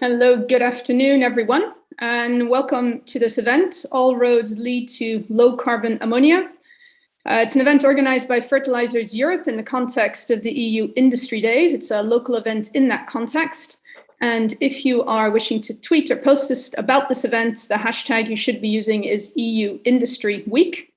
Hello, good afternoon, everyone, and welcome to this event, All Roads Lead to Low Carbon Ammonia. It's an event organized by Fertilizers Europe in the context of the EU Industry Days. It's a local event in that context. And if you are wishing to tweet or post about this event, the hashtag you should be using is EU Industry Week.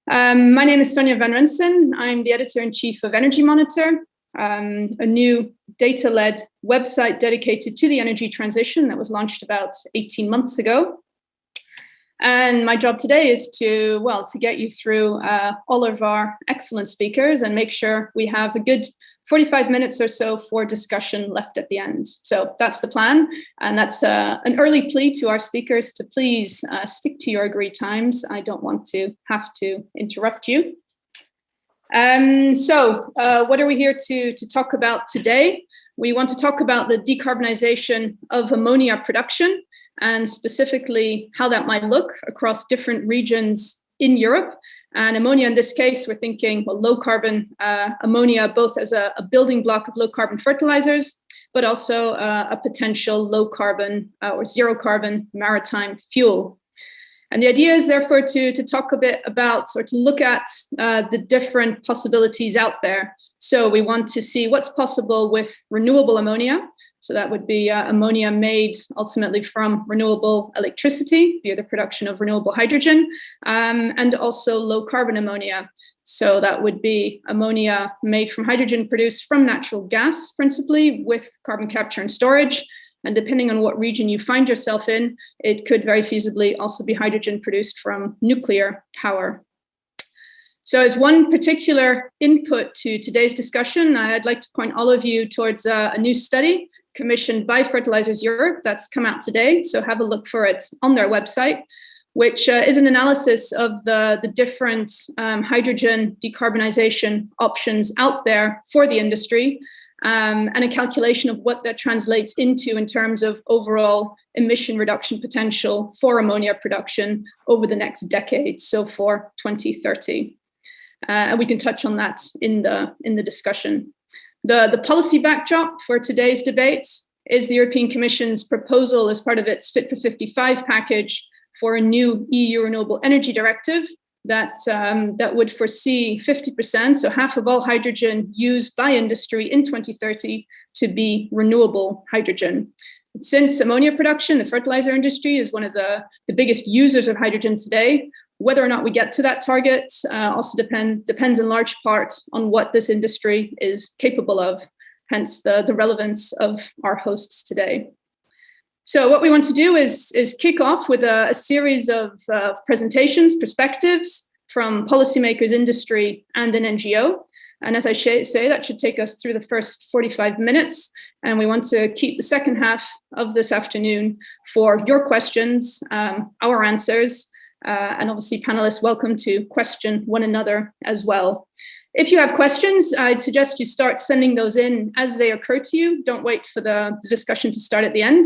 My name is Sonja van Rensen. I'm the editor-in-chief of Energy Monitor, a new data-led website dedicated to the energy transition that was launched about 18 months ago. And my job today is to get you through all of our excellent speakers and make sure we have a good 45 minutes or so for discussion left at the end. So that's the plan. And that's an early plea to our speakers to please stick to your agreed times. I don't want to have to interrupt you. What are we here to talk about today? We want to talk about the decarbonization of ammonia production and specifically how that might look across different regions in Europe. And ammonia, in this case, we're thinking low carbon ammonia, both as a building block of low carbon fertilizers, but also a potential low carbon or zero carbon maritime fuel. And the idea is therefore to talk a bit about or to look at the different possibilities out there. So we want to see what's possible with renewable ammonia. So that would be ammonia made ultimately from renewable electricity via the production of renewable hydrogen, and also low carbon ammonia. So that would be ammonia made from hydrogen produced from natural gas, principally with carbon capture and storage. And depending on what region you find yourself in, it could very feasibly also be hydrogen produced from nuclear power. So as one particular input to today's discussion, I'd like to point all of you towards a new study commissioned by Fertilizers Europe that's come out today. So have a look for it on their website, which is an analysis of the different hydrogen decarbonization options out there for the industry. And a calculation of what that translates into in terms of overall emission reduction potential for ammonia production over the next decade, so for 2030. And we can touch on that in the discussion. The policy backdrop for today's debate is the European Commission's proposal as part of its Fit for 55 package for a new EU Renewable Energy Directive that would foresee 50%, so half of all hydrogen used by industry in 2030 to be renewable hydrogen. Since ammonia production, the fertilizer industry is one of the biggest users of hydrogen today. Whether or not we get to that target also depends in large part on what this industry is capable of, hence the relevance of our hosts today. So what we want to do is kick off with a series of presentations, perspectives from policymakers, industry, and an NGO. And as I say, that should take us through the first 45 minutes. And we want to keep the second half of this afternoon for your questions, our answers, and obviously panelists welcome to question one another as well. If you have questions, I'd suggest you start sending those in as they occur to you. Don't wait for the discussion to start at the end.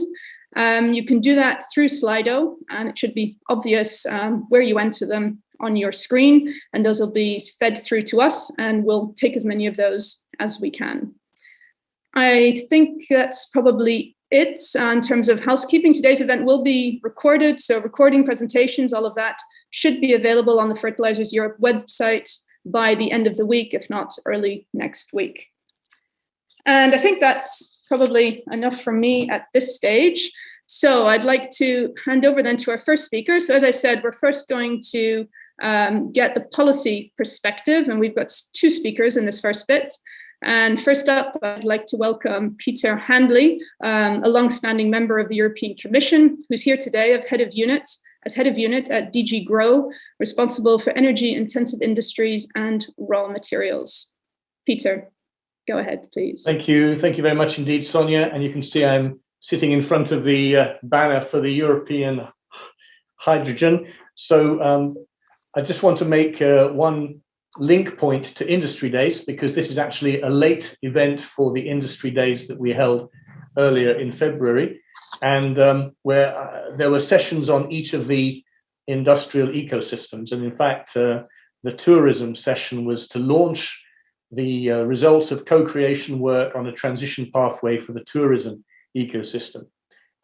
You can do that through Slido, and it should be obvious where you enter them on your screen, and those will be fed through to us, and we'll take as many of those as we can. I think that's probably it in terms of housekeeping. Today's event will be recorded, so recording, presentations, all of that should be available on the Fertilizers Europe website by the end of the week, if not early next week. And I think that's probably enough from me at this stage. So I'd like to hand over then to our first speaker. So as I said, we're first going to get the policy perspective, and we've got two speakers in this first bit. And first up, I'd like to welcome Peter Handley, a long-standing member of the European Commission, who's here today as head of unit at DG GROW, responsible for energy-intensive industries and raw materials. Peter, go ahead, please. Thank you very much indeed, Sonja. And you can see I'm sitting in front of the banner for the European hydrogen. So I just want to make one link point to Industry Days, because this is actually a late event for the Industry Days that we held earlier in February, and where there were sessions on each of the industrial ecosystems. And in fact, the tourism session was to launch the results of co-creation work on a transition pathway for the tourism ecosystem.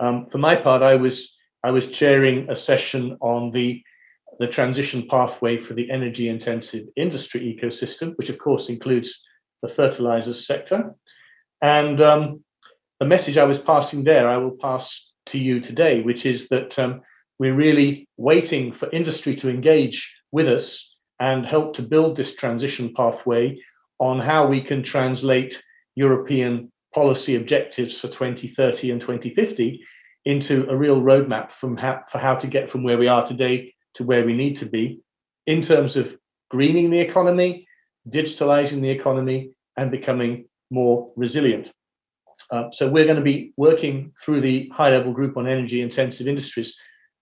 For my part, I was chairing a session on the transition pathway for the energy intensive industry ecosystem, which of course includes the fertilizers sector. And the message I was passing there, I will pass to you today, which is that we're really waiting for industry to engage with us and help to build this transition pathway on how we can translate European policy objectives for 2030 and 2050 into a real roadmap for how to get from where we are today to where we need to be in terms of greening the economy, digitalizing the economy, and becoming more resilient. So we're going to be working through the high-level group on energy intensive industries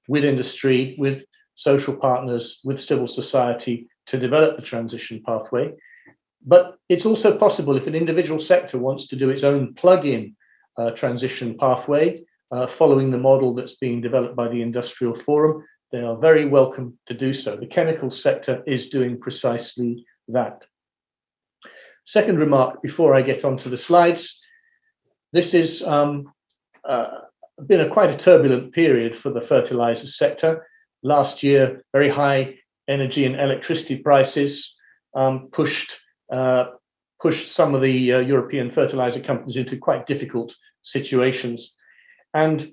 with industry, with social partners, with civil society to develop the transition pathway. But it's also possible if an individual sector wants to do its own plug-in transition pathway, following the model that's being developed by the Industrial Forum, they are very welcome to do so. The chemical sector is doing precisely that. Second remark before I get onto the slides. This has been quite a turbulent period for the fertilizer sector. Last year, very high energy and electricity prices pushed some of the European fertilizer companies into quite difficult situations. And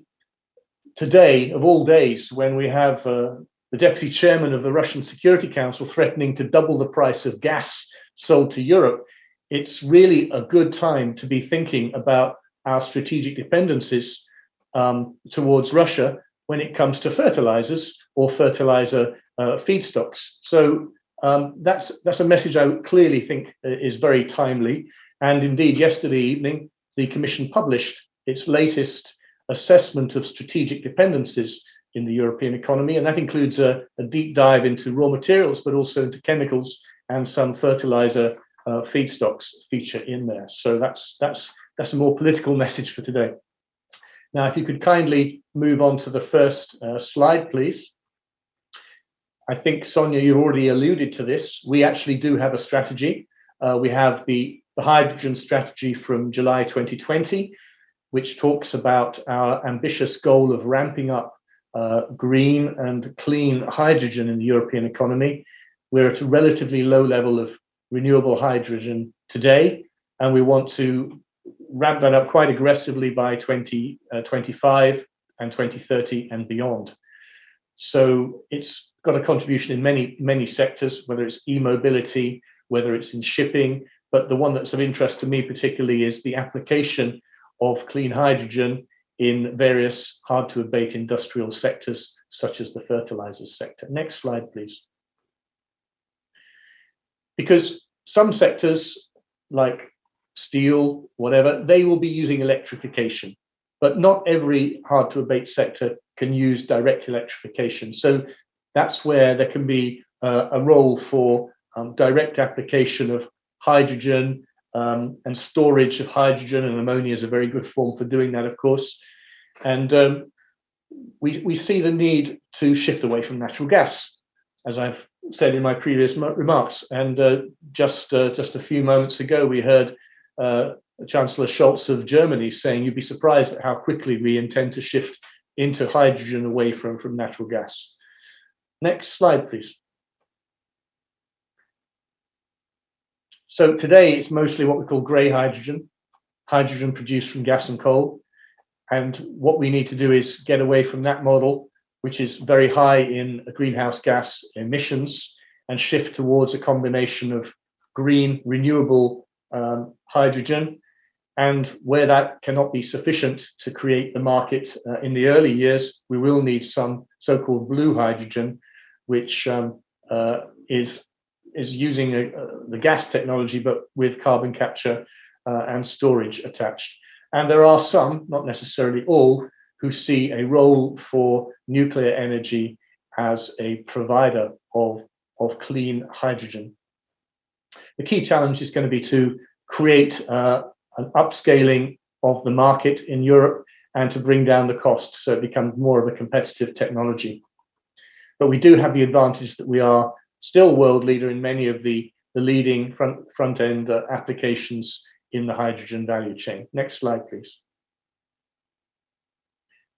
today, of all days, when we have the deputy chairman of the Russian Security Council threatening to double the price of gas sold to Europe, it's really a good time to be thinking about our strategic dependencies towards Russia when it comes to fertilizers or fertilizer feedstocks. So that's a message I would clearly think is very timely. And indeed, yesterday evening, the Commission published its latest assessment of strategic dependencies in the European economy, and that includes a deep dive into raw materials, but also into chemicals, and some fertilizer feedstocks feature in there. So that's a more political message for today. Now, if you could kindly move on to the first slide, please. I think, Sonia, you already alluded to this. We actually do have a strategy. We have the hydrogen strategy from July 2020, which talks about our ambitious goal of ramping up green and clean hydrogen in the European economy. We're at a relatively low level of renewable hydrogen today, and we want to ramp that up quite aggressively by 2025 and 2030 and beyond. So it's got a contribution in many sectors, whether it's e-mobility, whether it's in shipping, but the one that's of interest to me particularly is the application of clean hydrogen in various hard-to-abate industrial sectors, such as the fertilizers sector. Next slide, please. Because some sectors, like steel, whatever, they will be using electrification, but not every hard-to-abate sector can use direct electrification. So that's where there can be a role for direct application of hydrogen, and storage of hydrogen, and ammonia is a very good form for doing that, of course. And we see the need to shift away from natural gas, as I've said in my previous remarks. And just a few moments ago, we heard Chancellor Scholz of Germany saying you'd be surprised at how quickly we intend to shift into hydrogen away from natural gas. Next slide, please. So today it's mostly what we call grey hydrogen, hydrogen produced from gas and coal. And what we need to do is get away from that model, which is very high in greenhouse gas emissions, and shift towards a combination of green, renewable hydrogen. And where that cannot be sufficient to create the market in the early years, we will need some so-called blue hydrogen, which is using the gas technology, but with carbon capture and storage attached. And there are some, not necessarily all, who see a role for nuclear energy as a provider of clean hydrogen. The key challenge is going to be to create an upscaling of the market in Europe and to bring down the cost so it becomes more of a competitive technology. But we do have the advantage that we are still world leader in many of the leading front-end applications in the hydrogen value chain. Next slide, please.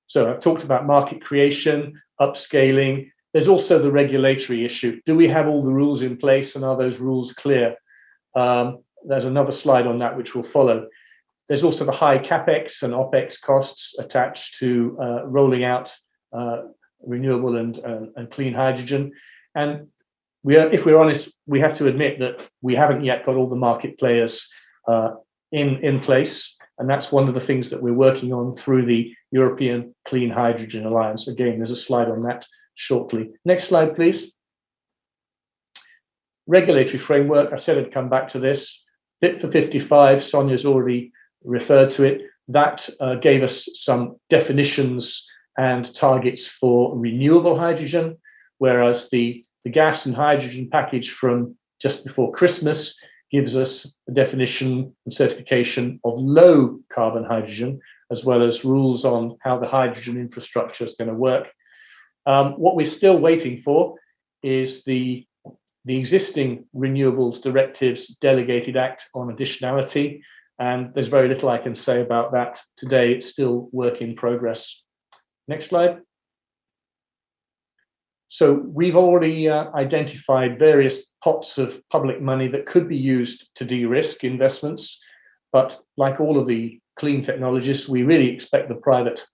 So I've talked about market creation, upscaling. There's also the regulatory issue. Do we have all the rules in place, and are those rules clear? There's another slide on that which will follow. There's also the high capex and opex costs attached to rolling out renewable and clean hydrogen. And if we're honest, we have to admit that we haven't yet got all the market players in place. And that's one of the things that we're working on through the European Clean Hydrogen Alliance. Again, there's a slide on that shortly. Next slide, please. Regulatory framework. I said I'd come back to this. Fit for 55, Sonia's already referred to it. That gave us some definitions and targets for renewable hydrogen, whereas the gas and hydrogen package from just before Christmas gives us a definition and certification of low carbon hydrogen, as well as rules on how the hydrogen infrastructure is going to work. What we're still waiting for is the existing renewables directives delegated act on additionality, and there's very little I can say about that today. It's still work in progress. Next slide. So we've already identified various pots of public money that could be used to de-risk investments, but like all of the clean technologies, we really expect the private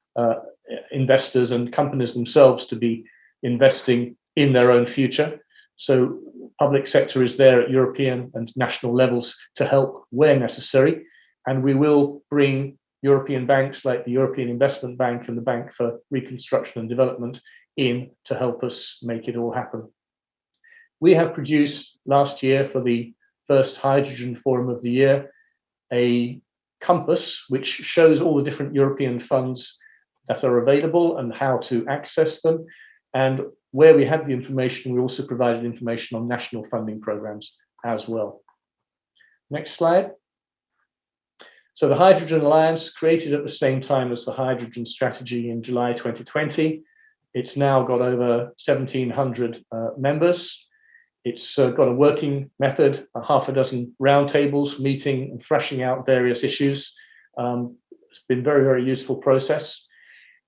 investors and companies themselves to be investing in their own future. So public sector is there at European and national levels to help where necessary, and we will bring European banks like the European Investment Bank and the Bank for Reconstruction and Development in to help us make it all happen. We have produced last year for the first Hydrogen Forum of the year a compass which shows all the different European funds that are available and how to access them. And where we had the information, we also provided information on national funding programs as well. Next slide. So the Hydrogen Alliance, created at the same time as the Hydrogen Strategy in July 2020. It's now got over 1,700 members. It's got a working method, a half a dozen roundtables, meeting and thrashing out various issues. It's been a very, very useful process.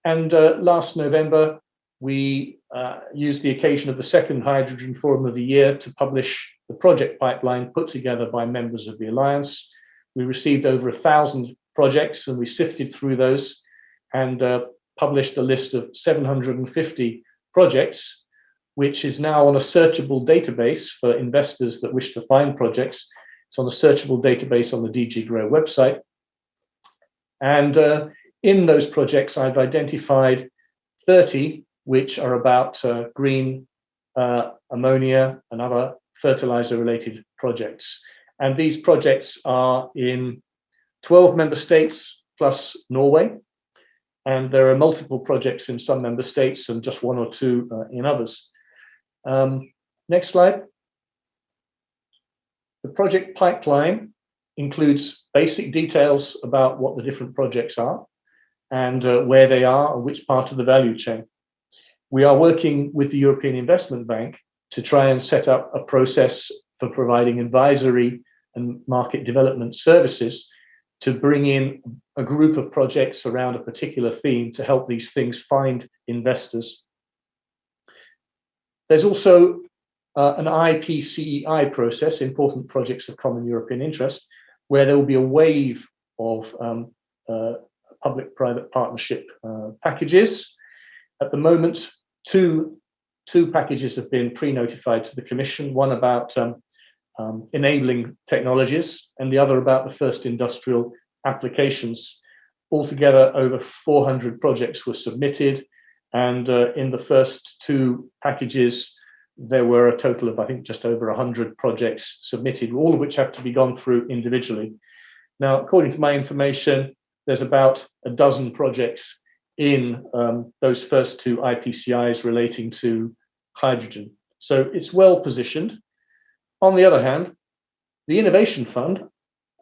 And last November, we used the occasion of the second Hydrogen Forum of the year to publish the project pipeline put together by members of the Alliance. We received over 1,000 projects, and we sifted through those and published a list of 750 projects, which is now on a searchable database for investors that wish to find projects. It's on a searchable database on the DG Grow website. And in those projects, I've identified 30 which are about green ammonia and other fertilizer-related projects. And these projects are in 12 member states plus Norway. And there are multiple projects in some member states and just one or two in others. Next slide. The project pipeline includes basic details about what the different projects are and where they are and which part of the value chain. We are working with the European Investment Bank to try and set up a process for providing advisory and market development services to bring in a group of projects around a particular theme to help these things find investors. There's also an IPCEI process, Important Projects of Common European Interest, where there will be a wave of public-private partnership packages. At the moment, two packages have been pre-notified to the Commission, one about enabling technologies and the other about the first industrial applications. Altogether, over 400 projects were submitted, and in the first two packages, there were a total of, I think, just over 100 projects submitted, all of which have to be gone through individually. Now, according to my information, there's about a dozen projects in those first two IPCIs relating to hydrogen. So it's well positioned. On the other hand, the Innovation Fund,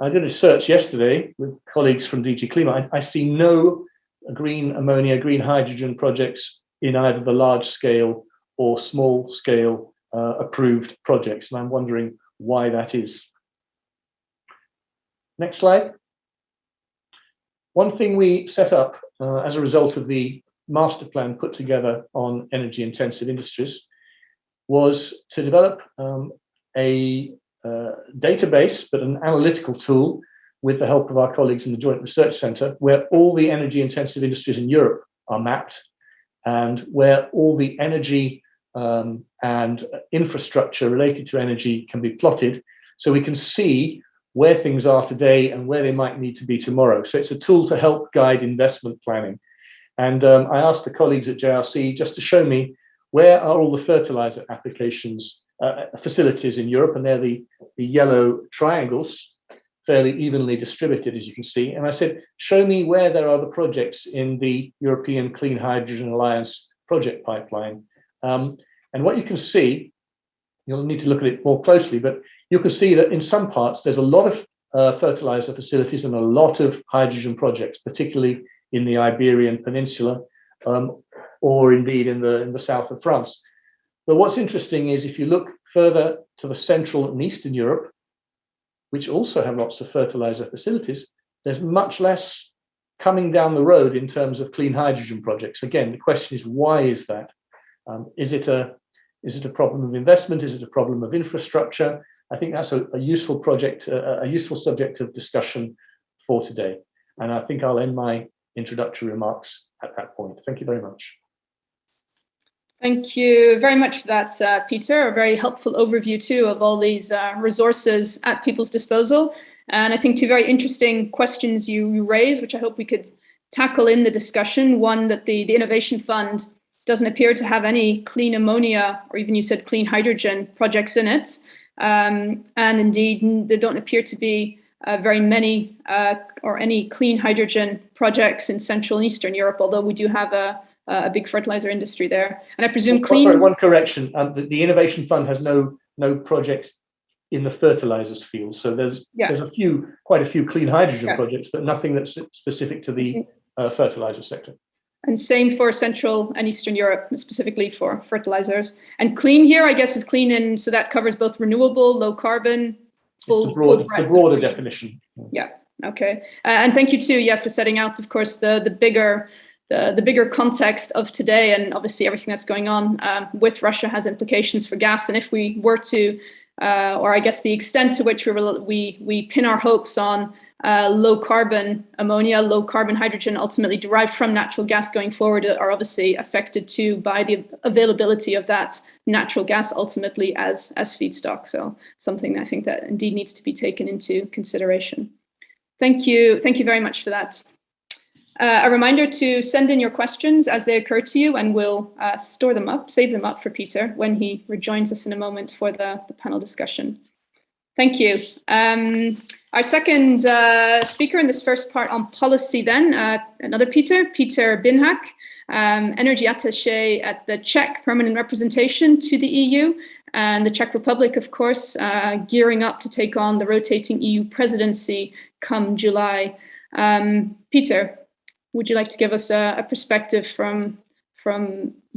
I did a search yesterday with colleagues from DG Klima. I see no green ammonia, green hydrogen projects in either the large scale or small scale approved projects. And I'm wondering why that is. Next slide. One thing we set up as a result of the master plan put together on energy intensive industries was to develop a database, but an analytical tool with the help of our colleagues in the Joint Research Centre, where all the energy intensive industries in Europe are mapped and where all the energy and infrastructure related to energy can be plotted, so we can see where things are today and where they might need to be tomorrow. So it's a tool to help guide investment planning. And I asked the colleagues at JRC just to show me where are all the fertilizer applications facilities in Europe, and they're the yellow triangles, fairly evenly distributed, as you can see. And I said, show me where there are the projects in the European Clean Hydrogen Alliance project pipeline. And what you can see, you'll need to look at it more closely, but you can see that in some parts, there's a lot of fertilizer facilities and a lot of hydrogen projects, particularly in the Iberian Peninsula, or indeed in the south of France. But what's interesting is if you look further to the Central and Eastern Europe, which also have lots of fertilizer facilities, there's much less coming down the road in terms of clean hydrogen projects. Again, the question is, why is that? Is it a problem of investment? Is it a problem of infrastructure? I think that's a useful project, a useful subject of discussion for today. And I think I'll end my introductory remarks at that point. Thank you very much. Thank you very much for that, Peter. A very helpful overview too of all these resources at people's disposal. And I think two very interesting questions you raised, which I hope we could tackle in the discussion. One, that the Innovation Fund doesn't appear to have any clean ammonia, or even you said clean hydrogen projects in it. And indeed, there don't appear to be very many or any clean hydrogen projects in Central and Eastern Europe, although we do have a big fertilizer industry there. And I presume clean... Sorry, one correction. The Innovation Fund has no projects in the fertilizers field. So there's quite a few clean hydrogen projects, but nothing that's specific to the fertilizer sector. And same for Central and Eastern Europe, specifically for fertilizers. And clean here, I guess, is clean in, so that covers both renewable, low carbon, full the broader definition. Yeah, okay. And thank you too, for setting out, of course, the bigger context of today, and obviously everything that's going on with Russia has implications for gas. And if we were to, or I guess the extent to which we pin our hopes on low carbon ammonia, low carbon hydrogen ultimately derived from natural gas going forward, are obviously affected too by the availability of that natural gas ultimately as feedstock. So something I think that indeed needs to be taken into consideration. Thank you very much for that. A reminder to send in your questions as they occur to you, and we'll save them up for Peter when he rejoins us in a moment for the panel discussion. Thank you. Our second speaker in this first part on policy then, another Peter Binhak, energy attaché at the Czech permanent representation to the EU, and the Czech Republic, of course, gearing up to take on the rotating EU presidency come July. Peter, would you like to give us a perspective from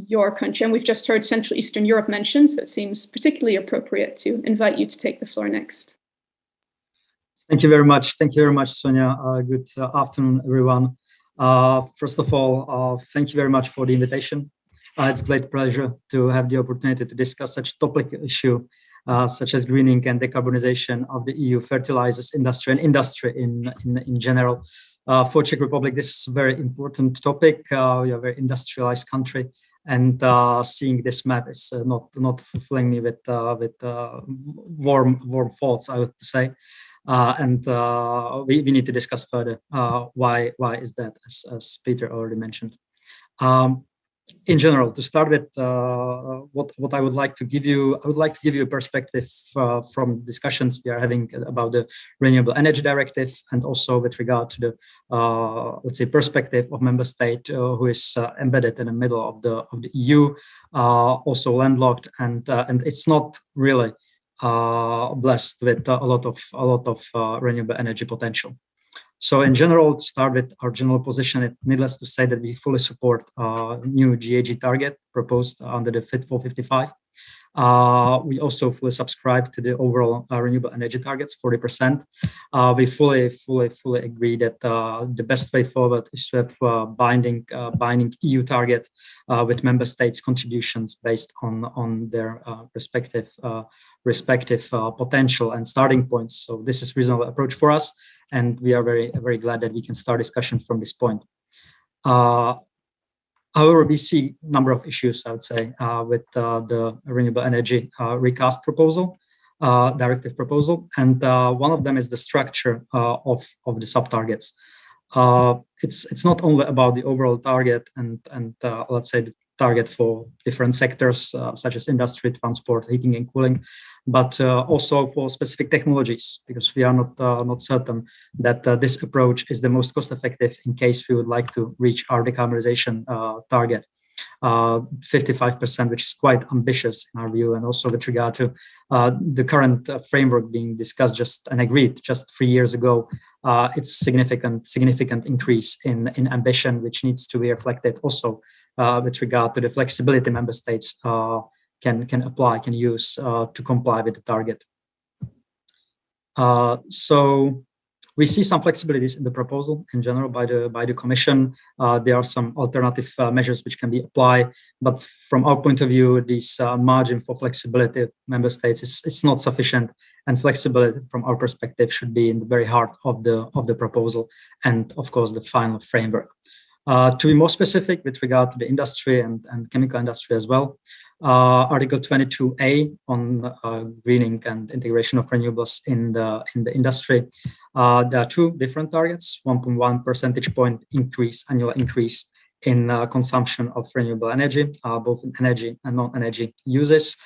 your country? And we've just heard Central Eastern Europe mentioned, so it seems particularly appropriate to invite you to take the floor next. Thank you very much. Thank you very much, Sonia. Good afternoon, everyone. First of all, thank you very much for the invitation. It's a great pleasure to have the opportunity to discuss such a topic issue, such as greening and decarbonization of the EU fertilizers industry and industry in general. For Czech Republic, this is a very important topic. We are a very industrialized country, and seeing this map is not fulfilling me with warm thoughts, I would say. And we need to discuss further why is that, as Peter already mentioned. In general, to start with, what I would like to give you, a perspective from discussions we are having about the Renewable Energy Directive, and also with regard to the let's say perspective of member state who is embedded in the middle of the EU, also landlocked, and it's not really blessed with a lot of renewable energy potential. So in general, to start with our general position, it's needless to say that we fully support new GHG target proposed under the Fit for 55. We also fully subscribe to the overall renewable energy targets, 40%. We fully agree that the best way forward is to have binding EU target with member states' contributions based on their respective potential and starting points. So this is a reasonable approach for us, and we are very glad that we can start discussion from this point. However, we see a number of issues, I would say, with the renewable energy recast proposal, directive proposal, and one of them is the structure of the sub-targets. It's not only about the overall target and let's say the target for different sectors such as industry, transport, heating and cooling, but also for specific technologies, because we are not certain that this approach is the most cost-effective in case we would like to reach our decarbonization target, 55%, which is quite ambitious in our view, and also with regard to the current framework being discussed and agreed just 3 years ago. It's significant increase in ambition, which needs to be reflected also with regard to the flexibility member states can use to comply with the target. So we see some flexibilities in the proposal in general by the Commission. There are some alternative measures which can be applied, but from our point of view, this margin for flexibility of member states is not sufficient, and flexibility from our perspective should be in the very heart of the proposal and of course the final framework. To be more specific with regard to the industry and chemical industry as well, Article 22A on greening and integration of renewables in the industry. There are two different targets: 1.1 percentage point annual increase in consumption of renewable energy, both in energy and non-energy uses.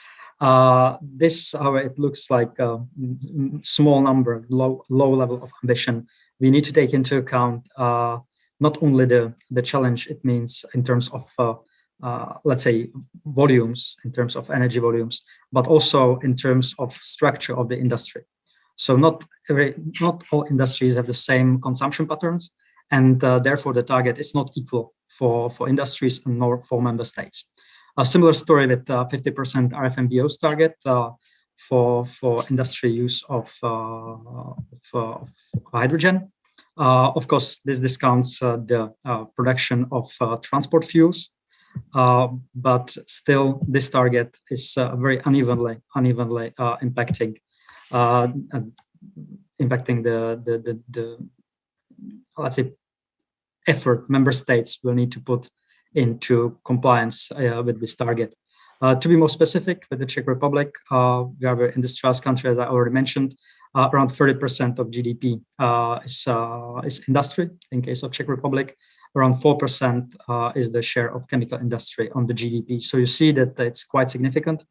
This, however, it looks like a small number, low level of ambition. We need to take into account not only the challenge it means in terms of let's say volumes, in terms of energy volumes, but also in terms of structure of the industry. So not all industries have the same consumption patterns, and therefore the target is not equal for industries nor for member states. A similar story with 50% RFMBO's target for industry use of hydrogen. Of course, this discounts the production of transport fuels, but still this target is very unevenly impacting the let's say effort member states will need to put into compliance with this target. To be more specific, with the Czech Republic, we are a very industrialized country, as I already mentioned. Around 30% of GDP is industry. In case of Czech Republic, around 4% is the share of chemical industry on the GDP. So you see that it's quite significant,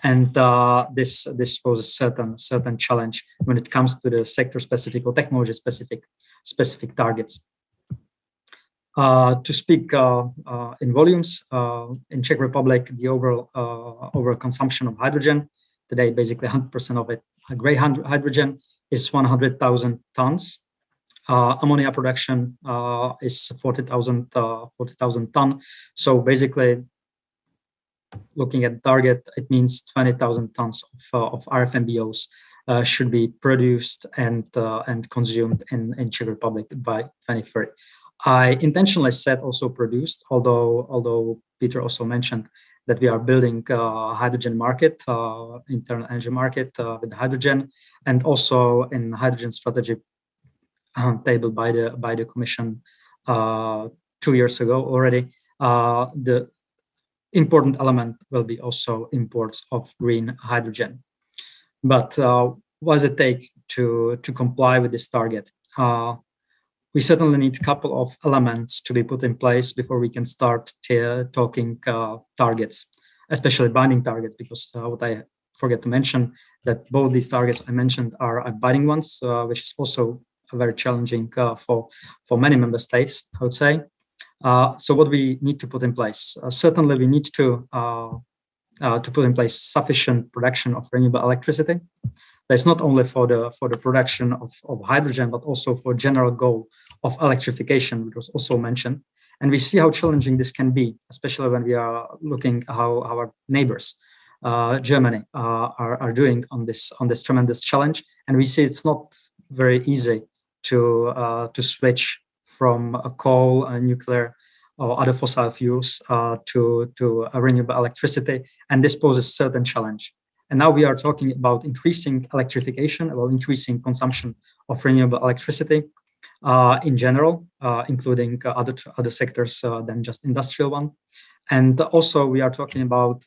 and this poses certain challenge when it comes to the sector-specific or technology-specific targets. To speak in volumes, in Czech Republic, the overall consumption of hydrogen today, basically 100% of it, gray hydrogen, is 100,000 tons. Ammonia production is 40,000 tons. So basically, looking at the target, it means 20,000 tons of RFMBOs should be produced and consumed in Czech Republic by 2030. I intentionally said also produced, although Peter also mentioned that we are building a hydrogen market, internal energy market with hydrogen, and also in hydrogen strategy tabled by the Commission 2 years ago already. The important element will be also imports of green hydrogen. But what does it take to comply with this target? We certainly need a couple of elements to be put in place before we can start talking targets, especially binding targets, because what I forget to mention, that both these targets I mentioned are binding ones, which is also very challenging for many member states, I would say. So what we need to put in place? Certainly we need to put in place sufficient production of renewable electricity. That's not only for the production of hydrogen, but also for general goal of electrification, which was also mentioned. And we see how challenging this can be, especially when we are looking how our neighbors Germany are doing on this tremendous challenge, and we see it's not very easy to switch from coal, nuclear, or other fossil fuels to renewable electricity, and this poses certain challenge. And now we are talking about increasing electrification, about increasing consumption of renewable electricity in general, including other sectors than just industrial one. And also we are talking about,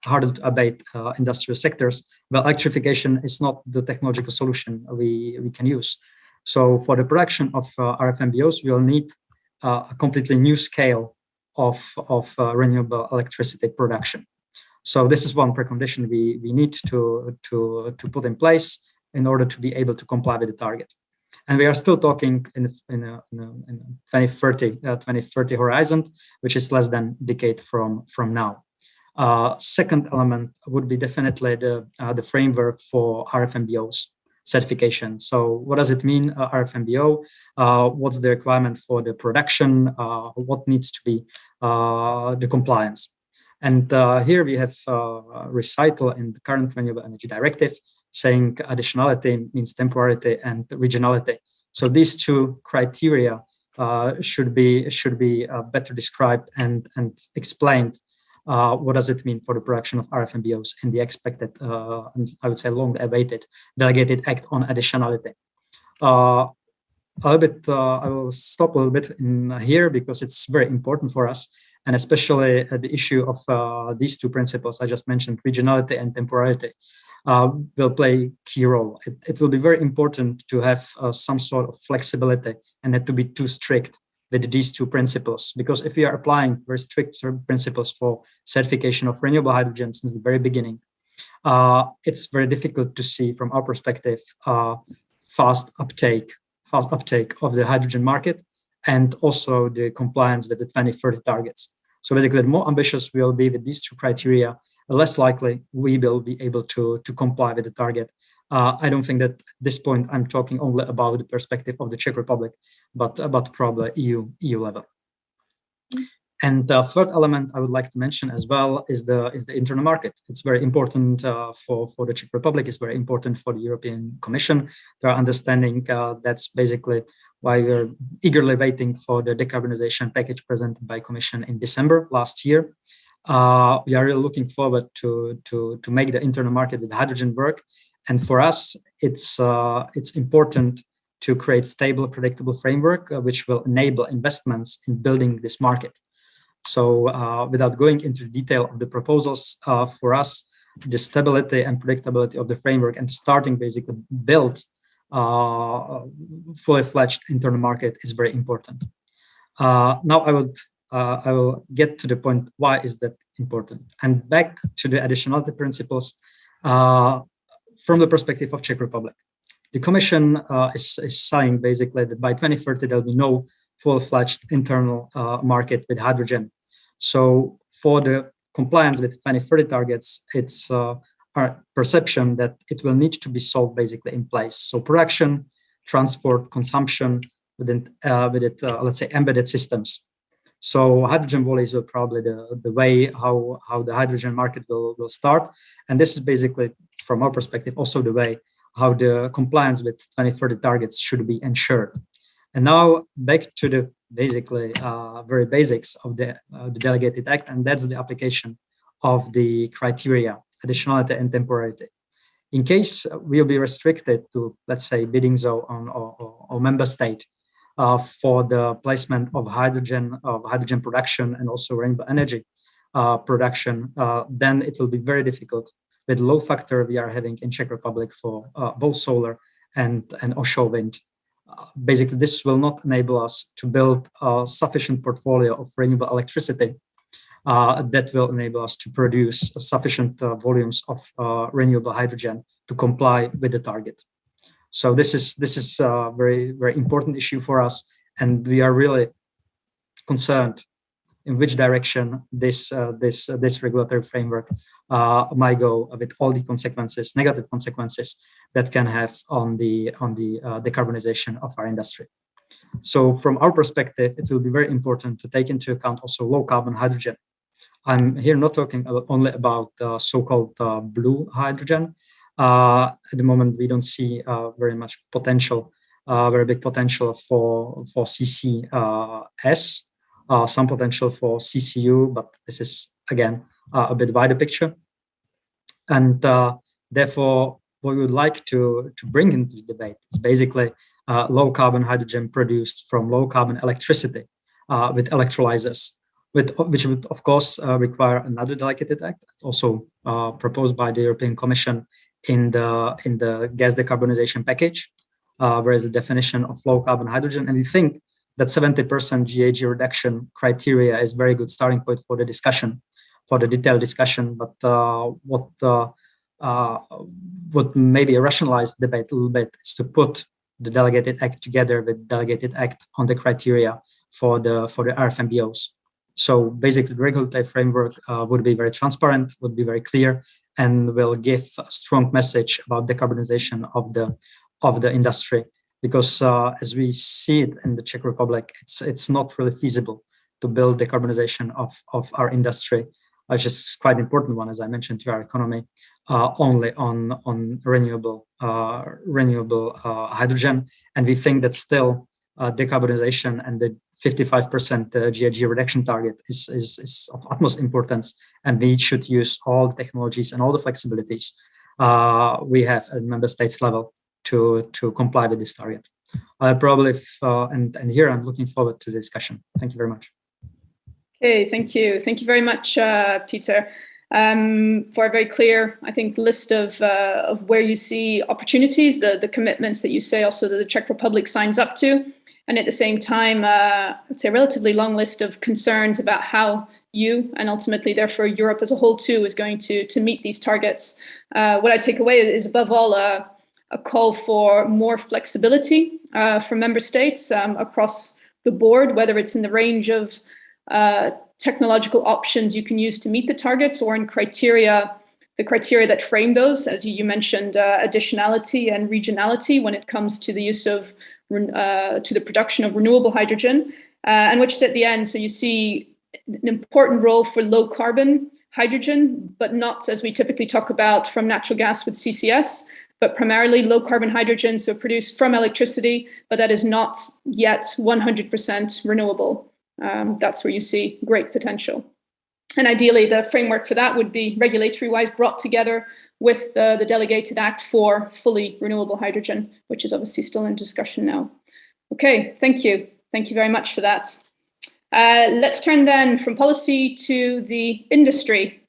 harder to abate industrial sectors. Well, electrification is not the technological solution we can use. So for the production of RFMBOs, we will need a completely new scale of renewable electricity production. So this is one precondition we need to put in place in order to be able to comply with the target. And we are still talking in a 2030 horizon, which is less than a decade from now. Second element would be definitely the framework for RFMBOs certification. So what does it mean, RFMBO? What's the requirement for the production? What needs to be the compliance? And here we have a recital in the current Renewable Energy Directive saying additionality means temporality and regionality. So these two criteria should be better described and explained. What does it mean for the production of RFMBOs in the expected, and I would say long-awaited delegated act on additionality? I will stop a little bit in here because it's very important for us, and especially the issue of these two principles I just mentioned, regionality and temporality, will play a key role. It will be very important to have some sort of flexibility and not to be too strict with these two principles, because if we are applying very strict principles for certification of renewable hydrogen since the very beginning, it's very difficult to see from our perspective fast uptake of the hydrogen market and also the compliance with the 2030 targets. So basically, the more ambitious we will be with these two criteria, the less likely we will be able to comply with the target. I don't think that at this point I'm talking only about the perspective of the Czech Republic, but probably EU level. And the third element I would like to mention as well is the internal market. It's very important for the Czech Republic. It's very important for the European Commission. Their understanding that's basically why we're eagerly waiting for the decarbonization package presented by Commission in December last year. We are really looking forward to make the internal market with hydrogen work. And for us, it's important to create stable, predictable framework which will enable investments in building this market. So without going into detail of the proposals, for us, the stability and predictability of the framework and starting basically build fully fledged internal market is very important. Now I will get to the point, why is that important? And back to the additionality principles, from the perspective of Czech Republic. The Commission is saying basically that by 2030, there'll be no full-fledged internal market with hydrogen. So for the compliance with 2030 targets, it's our perception that it will need to be solved basically in place. So production, transport, consumption with let's say embedded systems. So hydrogen volleys will probably the way how the hydrogen market will start. And this is basically, from our perspective, also the way how the compliance with 2030 targets should be ensured. And now back to the basically very basics of the delegated act, and that's the application of the criteria, additionality and temporality. In case we'll be restricted to, let's say, bidding zone or member state for the placement of hydrogen production and also renewable energy production, then it will be very difficult with the load factor we are having in Czech Republic for both solar and offshore wind. Basically, this will not enable us to build a sufficient portfolio of renewable electricity that will enable us to produce sufficient volumes of renewable hydrogen to comply with the target. So this is a very, very important issue for us, and we are really concerned in which direction this regulatory framework might go, with all the consequences, negative consequences that can have on the decarbonization of our industry. So from our perspective, it will be very important to take into account also low carbon hydrogen. I'm here not talking only about so-called blue hydrogen. At the moment, we don't see very much potential, very big potential for CCS, some potential for CCU, but this is again a bit wider picture. And therefore, what we would like to bring into the debate is basically low carbon hydrogen produced from low carbon electricity with electrolyzers, which would of course require another delegated act. It's also proposed by the European Commission in the gas decarbonization package, where is the definition of low carbon hydrogen. And we think that 70% GHG reduction criteria is very good starting point for the discussion, for the detailed discussion. But what maybe a rationalized debate a little bit is to put the delegated act together with delegated act on the criteria for the RFMBOs. So basically, the regulatory framework would be very transparent, would be very clear, and will give a strong message about decarbonization of the industry. Because as we see it in the Czech Republic, it's not really feasible to build decarbonization of our industry, which is quite an important one, as I mentioned, to our economy, only on renewable hydrogen. And we think that still decarbonization and the 55% GHG reduction target is of utmost importance, and we should use all the technologies and all the flexibilities we have at member states level to comply with this target. Probably, and here I'm looking forward to the discussion. Thank you very much. Okay, thank you. Thank you very much, Peter, for a very clear, I think, list of where you see opportunities, the commitments that you say also that the Czech Republic signs up to, and at the same time, I'd say a relatively long list of concerns about how you, and ultimately therefore Europe as a whole too, is going to meet these targets. What I take away is above all a call for more flexibility from member states across the board, whether it's in the range of technological options you can use to meet the targets, or in the criteria that frame those, as you mentioned, additionality and regionality when it comes to the use of to the production of renewable hydrogen, and which is at the end. So you see an important role for low carbon hydrogen, but not as we typically talk about from natural gas with CCS, but primarily low carbon hydrogen, so produced from electricity, but that is not yet 100% renewable. That's where you see great potential. And ideally, the framework for that would be regulatory-wise brought together with the delegated act for fully renewable hydrogen, which is obviously still in discussion now. Okay, thank you. Thank you very much for that. Let's turn then from policy to the industry.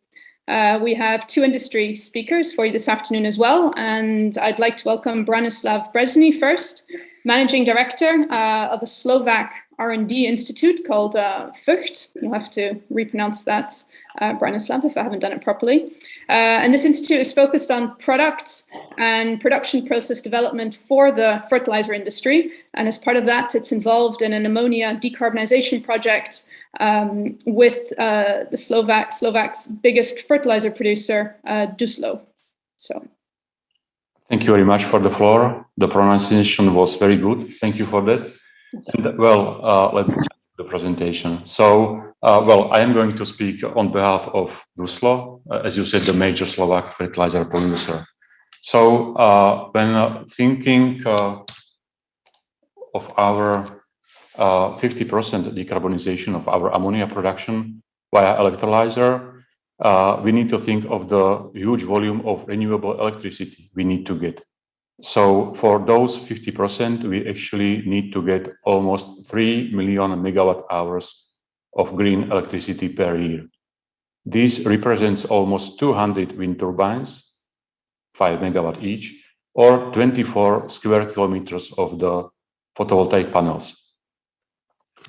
We have two industry speakers for you this afternoon as well, and I'd like to welcome Branislav Brezny first, Managing Director of a Slovak R&D institute called FUCHT. You'll have to repronounce that, Branislav, if I haven't done it properly. And this institute is focused on products and production process development for the fertilizer industry. And as part of that, it's involved in an ammonia decarbonization project with the Slovak's biggest fertilizer producer, Duslo. So. Thank you very much for the floor. The pronunciation was very good. Thank you for that. And, well, let's start the presentation. So, well, I am going to speak on behalf of Duslo, as you said, the major Slovak fertilizer producer. So, when thinking of our 50% decarbonization of our ammonia production via electrolyzer, we need to think of the huge volume of renewable electricity we need to get. So for those 50%, we actually need to get almost 3 million megawatt hours of green electricity per year. This represents almost 200 wind turbines, 5 megawatt each, or 24 square kilometers of the photovoltaic panels.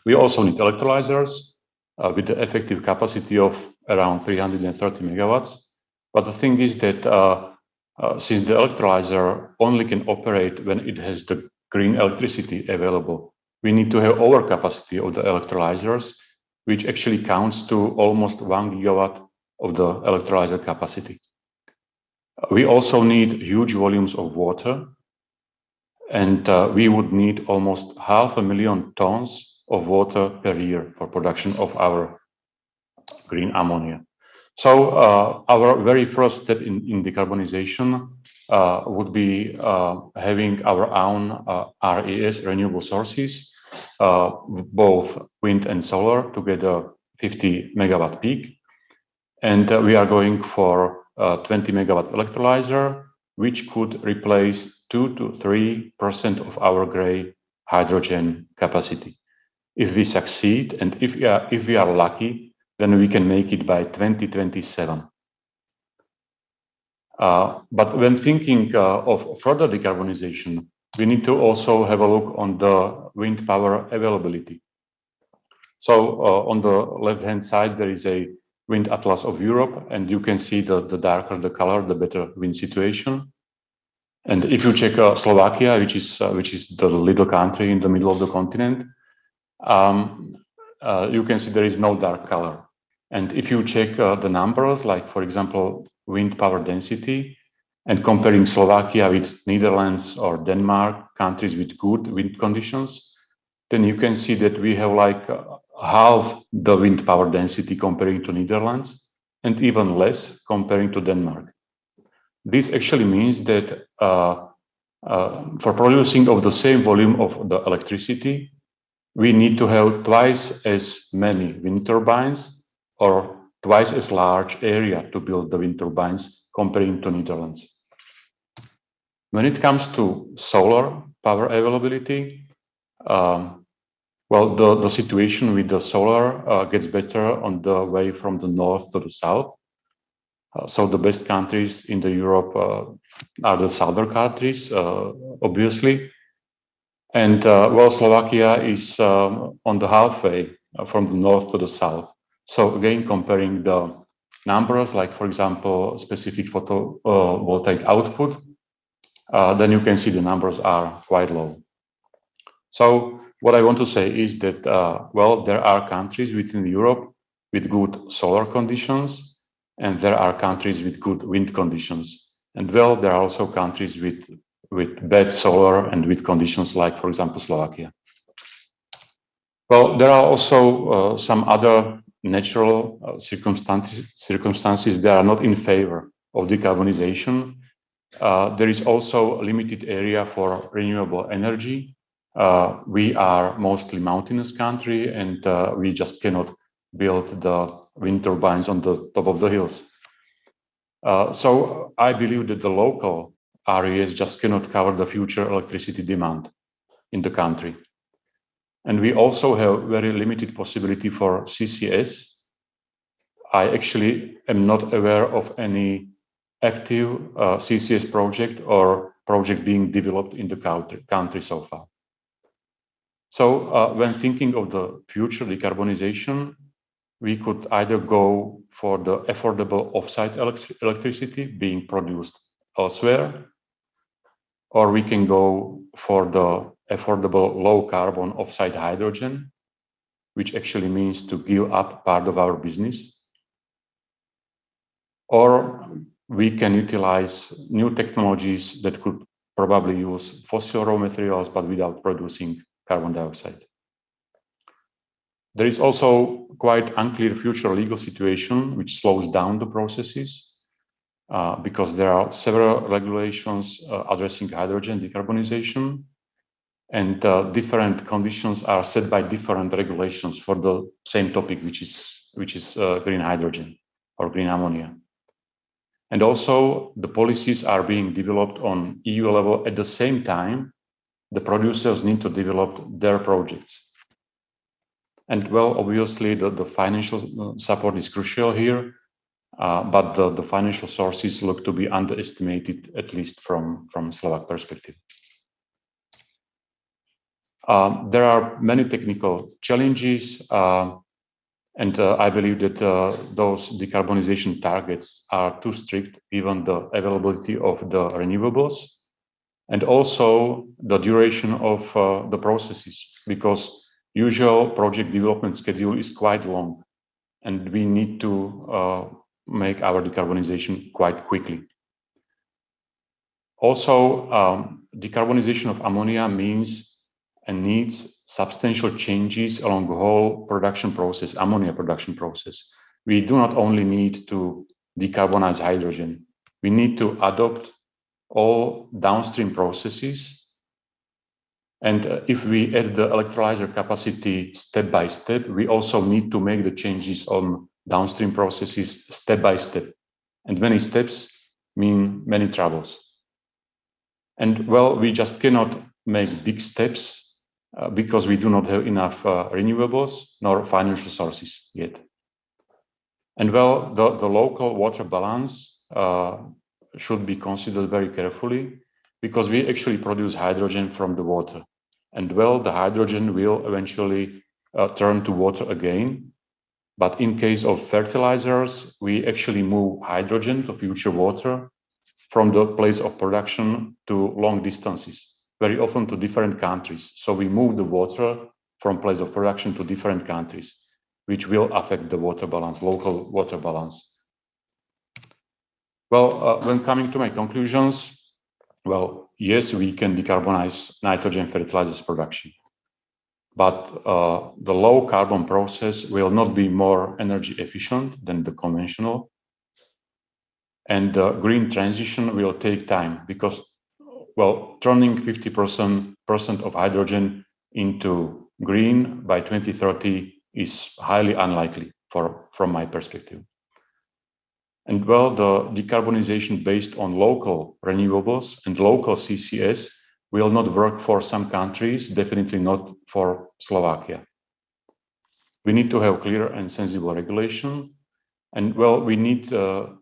We also need electrolyzers with the effective capacity of around 330 megawatts. But the thing is that since the electrolyzer only can operate when it has the green electricity available, we need to have overcapacity of the electrolyzers, which actually counts to almost 1 gigawatt of the electrolyzer capacity. We also need huge volumes of water, and we would need almost 500,000 tons of water per year for production of our green ammonia. So our very first step in decarbonization would be having our own RES, renewable sources, both wind and solar, together 50 megawatt peak. And we are going for 20 megawatt electrolyzer, which could replace 2 to 3% of our gray hydrogen capacity. If we succeed, and if we are lucky, then we can make it by 2027. But when thinking of further decarbonization, we need to also have a look on the wind power availability. So on the left-hand side, there is a wind atlas of Europe, and you can see the darker the color, the better wind situation. And if you check Slovakia, which is the little country in the middle of the continent, you can see there is no dark color. And if you check the numbers, like for example, wind power density, and comparing Slovakia with Netherlands or Denmark, countries with good wind conditions, then you can see that we have like half the wind power density comparing to Netherlands, and even less comparing to Denmark. This actually means that for producing of the same volume of the electricity, we need to have twice as many wind turbines or twice as large area to build the wind turbines comparing to Netherlands. When it comes to solar power availability, well, the situation with the solar gets better on the way from the north to the south. So the best countries in the Europe are the southern countries, obviously. And well, Slovakia is on the halfway from the north to the south. So again, comparing the numbers, like for example, specific photovoltaic output, then you can see the numbers are quite low. So what I want to say is that, well, there are countries within Europe with good solar conditions, and there are countries with good wind conditions. And well, there are also countries with bad solar and wind conditions, like, for example, Slovakia. Well, there are also some other natural circumstances that are not in favor of decarbonization. There is also a limited area for renewable energy. We are mostly mountainous country, and we just cannot build the wind turbines on the top of the hills. So I believe that the local RES just cannot cover the future electricity demand in the country. And we also have very limited possibility for CCS. I actually am not aware of any active CCS project or project being developed in the country so far. So when thinking of the future decarbonization, we could either go for the affordable offsite electricity being produced elsewhere, or we can go for the affordable low carbon offsite hydrogen, which actually means to give up part of our business. Or we can utilize new technologies that could probably use fossil raw materials, but without producing carbon dioxide. There is also quite unclear future legal situation, which slows down the processes because there are several regulations addressing hydrogen decarbonization, and different conditions are set by different regulations for the same topic, which is green hydrogen or green ammonia. And also the policies are being developed on EU level at the same time. The producers need to develop their projects. And well, obviously the financial support is crucial here, but the financial sources look to be underestimated, at least from Slovak perspective. There are many technical challenges, and I believe that those decarbonization targets are too strict, given the availability of the renewables, and also the duration of the processes, because usual project development schedule is quite long, and we need to make our decarbonization quite quickly. Also, decarbonization of ammonia means and needs substantial changes along the whole production process, ammonia production process. we do not only need to decarbonize hydrogen, we need to adopt all downstream processes. And if we add the electrolyzer capacity step by step, we also need to make the changes on downstream processes step by step. And many steps mean many troubles. And well, we just cannot make big steps because we do not have enough renewables nor financial sources yet. And well, the local water balance should be considered very carefully because we actually produce hydrogen from the water. And well, the hydrogen will eventually turn to water again. But in case of fertilizers, we actually move hydrogen to future water from the place of production to long distances, very often to different countries. So we move the water from place of production to different countries, which will affect the water balance, local water balance. Well, when coming to my conclusions, well, yes, we can decarbonize nitrogen fertilizers production, but the low carbon process will not be more energy efficient than the conventional. And the green transition will take time because, well, turning 50% of hydrogen into green by 2030 is highly unlikely from my perspective. And well, the decarbonization based on local renewables and local CCS will not work for some countries, definitely not for Slovakia. We need to have clear and sensible regulation. And well, we need to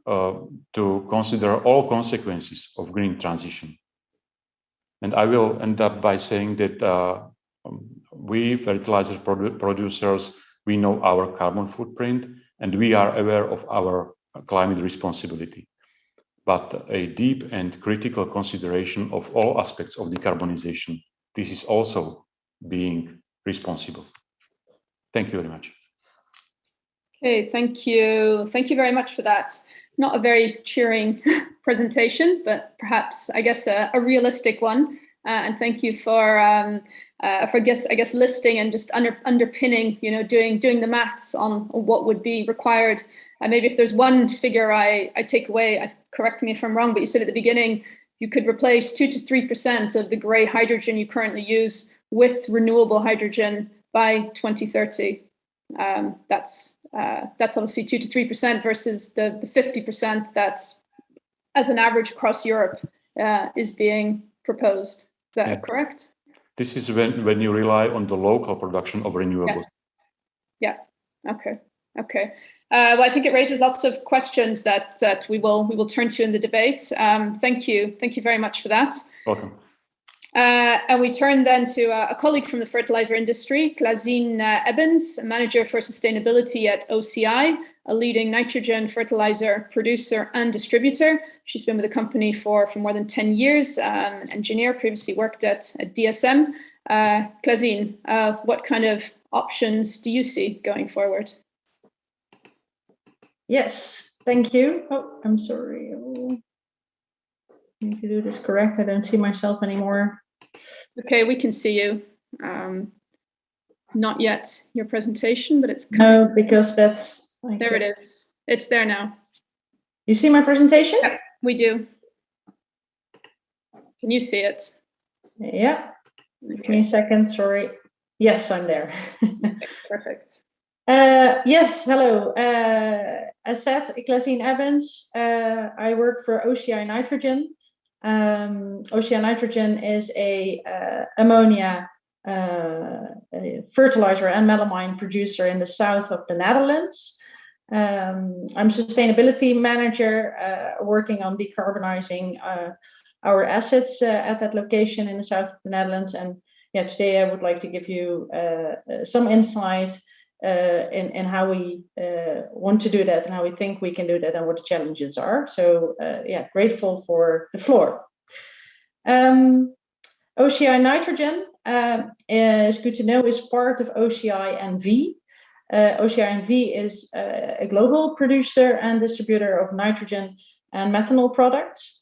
consider all consequences of green transition. And I will end up by saying that we fertilizer producers, we know our carbon footprint and we are aware of our climate responsibility. But a deep and critical consideration of all aspects of decarbonization, this is also being responsible. Thank you very much. Okay, thank you. Thank you very much for that. Not a very cheering presentation, but perhaps, I guess, a realistic one. And thank you for I guess listing and just underpinning, you know, doing the maths on what would be required. Maybe if there's one figure I take away, correct me if I'm wrong, but you said at the beginning you could replace 2 to 3% of the grey hydrogen you currently use with renewable hydrogen by 2030. That's obviously 2 to 3% versus the 50% that's as an average across Europe is being proposed. Is that correct? This is when you rely on the local production of renewables. Yeah. Okay. Well, I think it raises lots of questions that we will turn to in the debate. Thank you very much for that. Welcome. And we turn then to a colleague from the fertilizer industry, Klazine Ebbens, manager for sustainability at OCI, a leading nitrogen fertilizer producer and distributor. She's been with the company for more than 10 years, an engineer, previously worked at DSM. Klazine, what kind of options do you see going forward? Yes, thank you. Oh, I'm sorry. I need to do this correct. I don't see myself anymore. Okay, we can see you. Not yet your presentation, but it's coming. No, because that's... There it is. It's there now. You see my presentation? Yeah, we do. Can you see it? Yeah. Okay. Give me a second, sorry. Yes, I'm there. Okay, perfect. Yes, hello. As said, Klazine Ebbens. I work for OCI Nitrogen. OCI Nitrogen is a ammonia fertilizer and melamine producer in the south of the Netherlands. I'm sustainability manager working on decarbonizing our assets at that location in the south of the Netherlands. And yeah, today I would like to give you some insight in how we want to do that and how we think we can do that and what the challenges are. So yeah, grateful for the floor. OCI Nitrogen is good to know is part of OCI NV. OCI NV is a global producer and distributor of nitrogen and methanol products.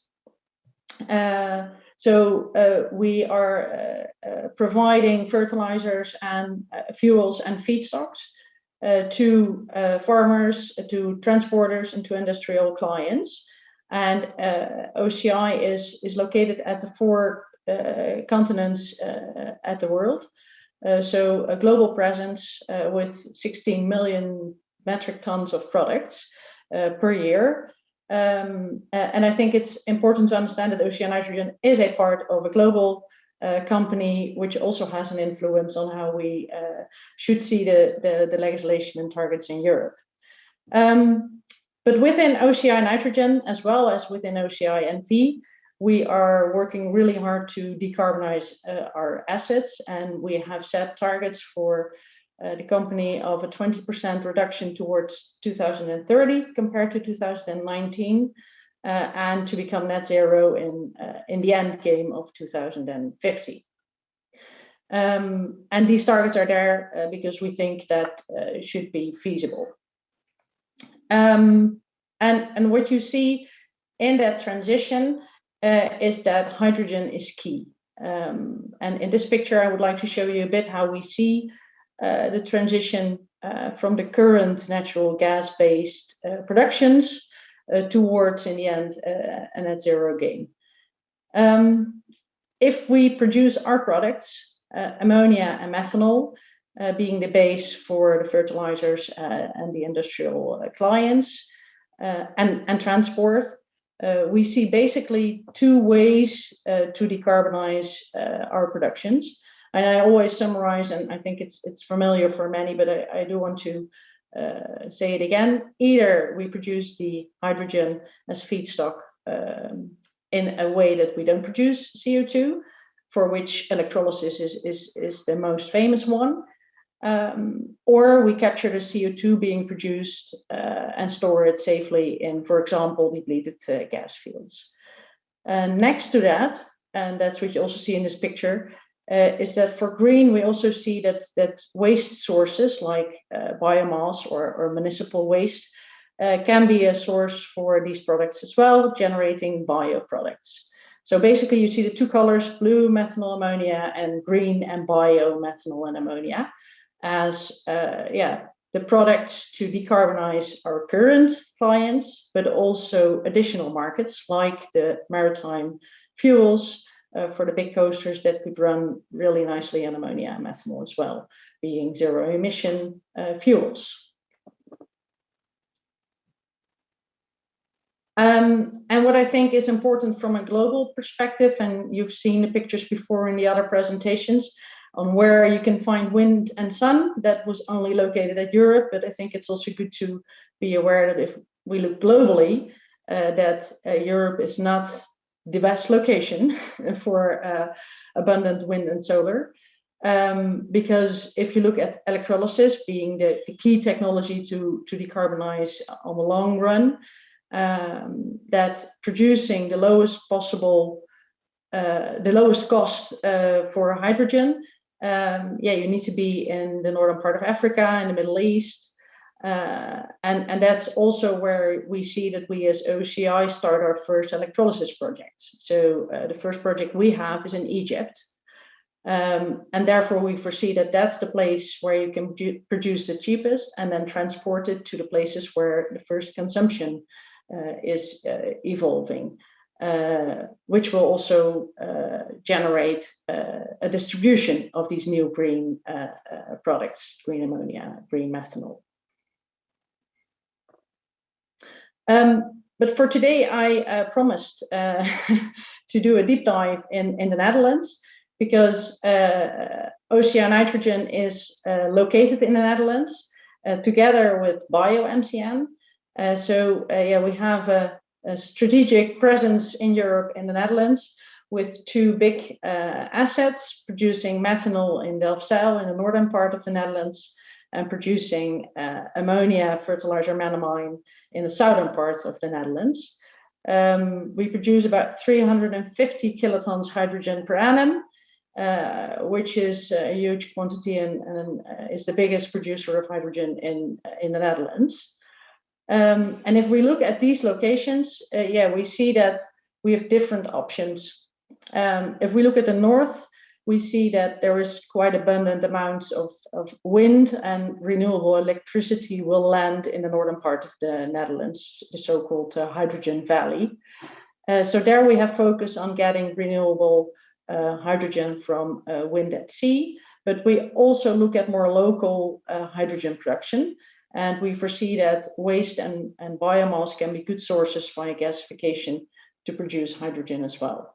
So we are providing fertilizers and fuels and feedstocks to farmers, to transporters, and to industrial clients. And OCI is located at the 4 continents at the world. So a global presence with 16 million metric tons of products per year. And I think it's important to understand that OCI Nitrogen is a part of a global company, which also has an influence on how we should see the legislation and targets in Europe. But within OCI Nitrogen, as well as within OCI NV, we are working really hard to decarbonize our assets, and we have set targets for the company of a 20% reduction towards 2030 compared to 2019, and to become net zero in the end game of 2050. And these targets are there because we think that should be feasible. And what you see in that transition is that hydrogen is key. And in this picture, I would like to show you a bit how we see the transition from the current natural gas-based productions towards, in the end, a net zero game. If we produce our products, ammonia and methanol, being the base for the fertilizers and the industrial clients, and transport, we see basically 2 ways to decarbonize our productions. And I always summarize, and I think it's familiar for many, but I do want to say it again. Either we produce the hydrogen as feedstock in a way that we don't produce CO2, for which electrolysis is the most famous one, or we capture the CO2 being produced and store it safely in, for example, depleted gas fields. Next to that, and that's what you also see in this picture, is that for green, we also see that waste sources like biomass or municipal waste can be a source for these products as well, generating bioproducts. So basically, you see the 2 colors, blue methanol ammonia and green and bio methanol and ammonia, as the products to decarbonize our current clients, but also additional markets like the maritime fuels for the big coasters that could run really nicely on ammonia and methanol as well, being zero emission fuels. And what I think is important from a global perspective, and you've seen the pictures before in the other presentations, on where you can find wind and sun, that was only located at Europe, but I think it's also good to be aware that if we look globally, that Europe is not the best location for abundant wind and solar. Because if you look at electrolysis being the key technology to decarbonize on the long run, that producing the lowest possible, the lowest cost for hydrogen, you need to be in the northern part of Africa, in the Middle East, and that's also where we see that we as OCI start our first electrolysis projects. So the first project we have is in Egypt, and therefore we foresee that that's the place where you can produce the cheapest and then transport it to the places where the first consumption is evolving, which will also generate a distribution of these new green products, green ammonia, green methanol. But for today, I promised to do a deep dive in the Netherlands, because OCI Nitrogen is located in the Netherlands together with BioMCN. We have a strategic presence in Europe, in the Netherlands, with 2 big assets producing methanol in Delfzijl in the northern part of the Netherlands, and producing ammonia fertilizer melamine in the southern part of the Netherlands. We produce about 350 kilotons hydrogen per annum, which is a huge quantity and is the biggest producer of hydrogen in the Netherlands. And if we look at these locations, we see that we have different options. If we look at the north, we see that there is quite abundant amounts of wind and renewable electricity will land in the northern part of the Netherlands, the so-called hydrogen valley. So there we have focused on getting renewable hydrogen from wind at sea, but we also look at more local hydrogen production. And we foresee that waste and biomass can be good sources via gasification to produce hydrogen as well.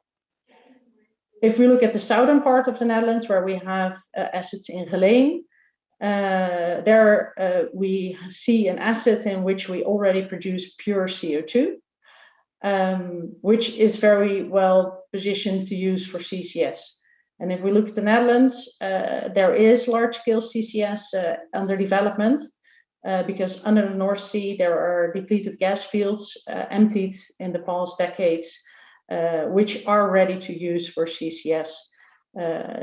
If we look at the southern part of the Netherlands, where we have assets in Geleen, there we see an asset in which we already produce pure CO2, which is very well positioned to use for CCS. And if we look at the Netherlands, there is large-scale CCS under development, because under the North Sea, there are depleted gas fields emptied in the past decades, which are ready to use for CCS.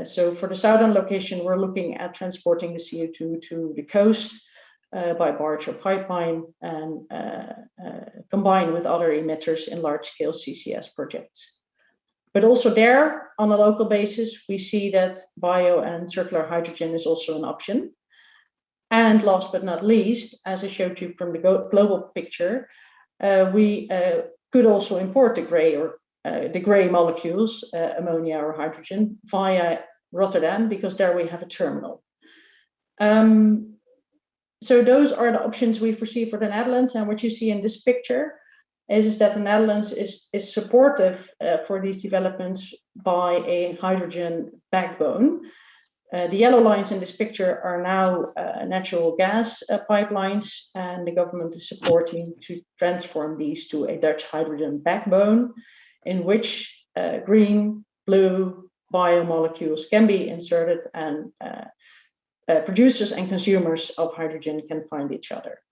So for the southern location, we're looking at transporting the CO2 to the coast by barge or pipeline and combined with other emitters in large-scale CCS projects. But also there, on a local basis, we see that bio and circular hydrogen is also an option. And last but not least, as I showed you from the global picture, we could also import the gray molecules, ammonia or hydrogen, via Rotterdam, because there we have a terminal. So those are the options we foresee for the Netherlands. And what you see in this picture is that the Netherlands is supportive for these developments by a hydrogen backbone. The yellow lines in this picture are now natural gas pipelines, and the government is supporting to transform these to a Dutch hydrogen backbone, in which green, blue biomolecules can be inserted, and producers and consumers of hydrogen can find each other.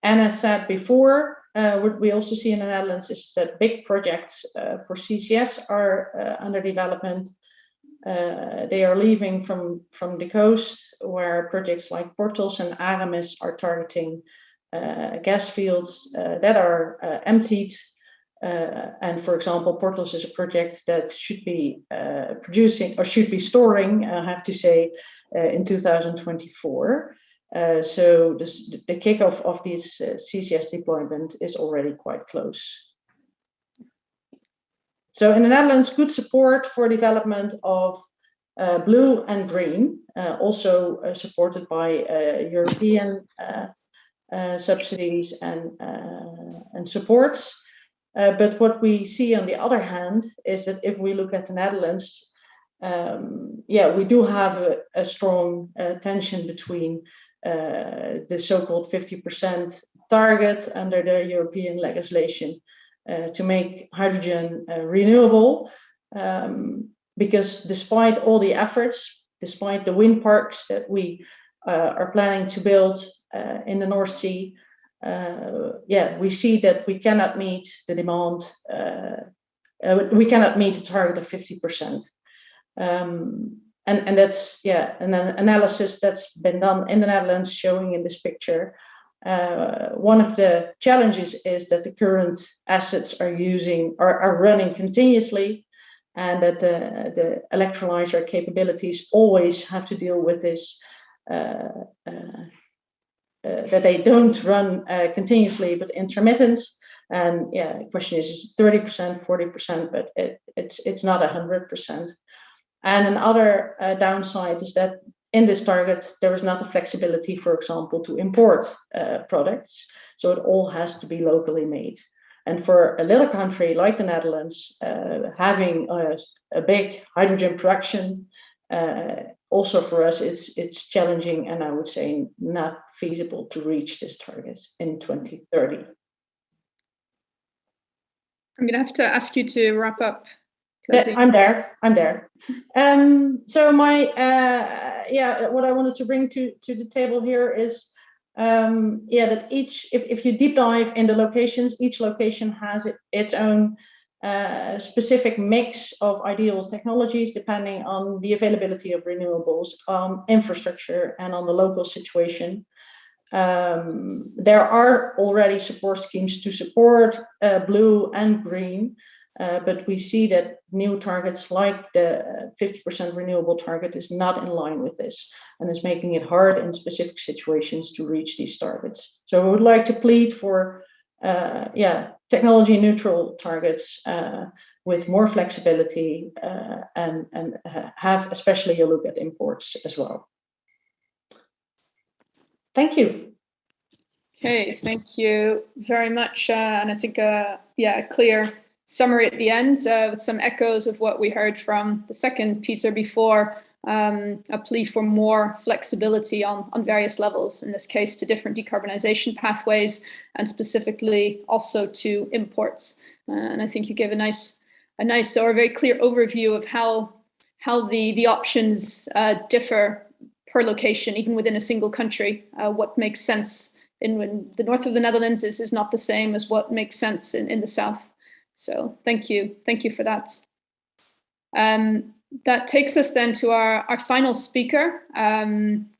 And as said before, what we also see in the Netherlands is that big projects for CCS are under development. They are leaving from the coast, where projects like Porthos and Aramis are targeting gas fields that are emptied. And for example, Porthos is a project that should be producing, or should be storing, I have to say, in 2024. So the kickoff of this CCS deployment is already quite close. So in the Netherlands, good support for development of blue and green, also supported by European subsidies and supports. But what we see on the other hand is that if we look at the Netherlands, we do have a strong tension between the so-called 50% target under the European legislation to make hydrogen renewable, because despite all the efforts, despite the wind parks that we are planning to build in the North Sea, we see that we cannot meet the demand, we cannot meet the target of 50%. And that's an analysis that's been done in the Netherlands, showing in this picture. One of the challenges is that the current assets are running continuously, and that the electrolyzer capabilities always have to deal with this, that they don't run continuously but intermittent. And the question is 30%, 40%, but it's not 100%. And another downside is that in this target, there is not the flexibility, for example, to import products. So it all has to be locally made. And for a little country like the Netherlands, having a big hydrogen production, also for us, it's challenging, and I would say not feasible to reach this target in 2030. I'm going to have to ask you to wrap up. I'm there. So what I wanted to bring to the table here is, that if you deep dive in the locations, each location has its own specific mix of ideal technologies, depending on the availability of renewables, infrastructure, and on the local situation. There are already support schemes to support blue and green. but we see that new targets like the 50% renewable target is not in line with this, and is making it hard in specific situations to reach these targets. So I would like to plead for technology neutral targets with more flexibility and have especially a look at imports as well. Thank you. Okay, thank you very much. And I think a clear summary at the end with some echoes of what we heard from the second Peter before, a plea for more flexibility on various levels, in this case to different decarbonization pathways and specifically also to imports. And I think you gave a nice or a very clear overview of how the options differ per location, even within a single country. What makes sense in the north of the Netherlands is not the same as what makes sense in the south. So thank you for that. That takes us then to our final speaker,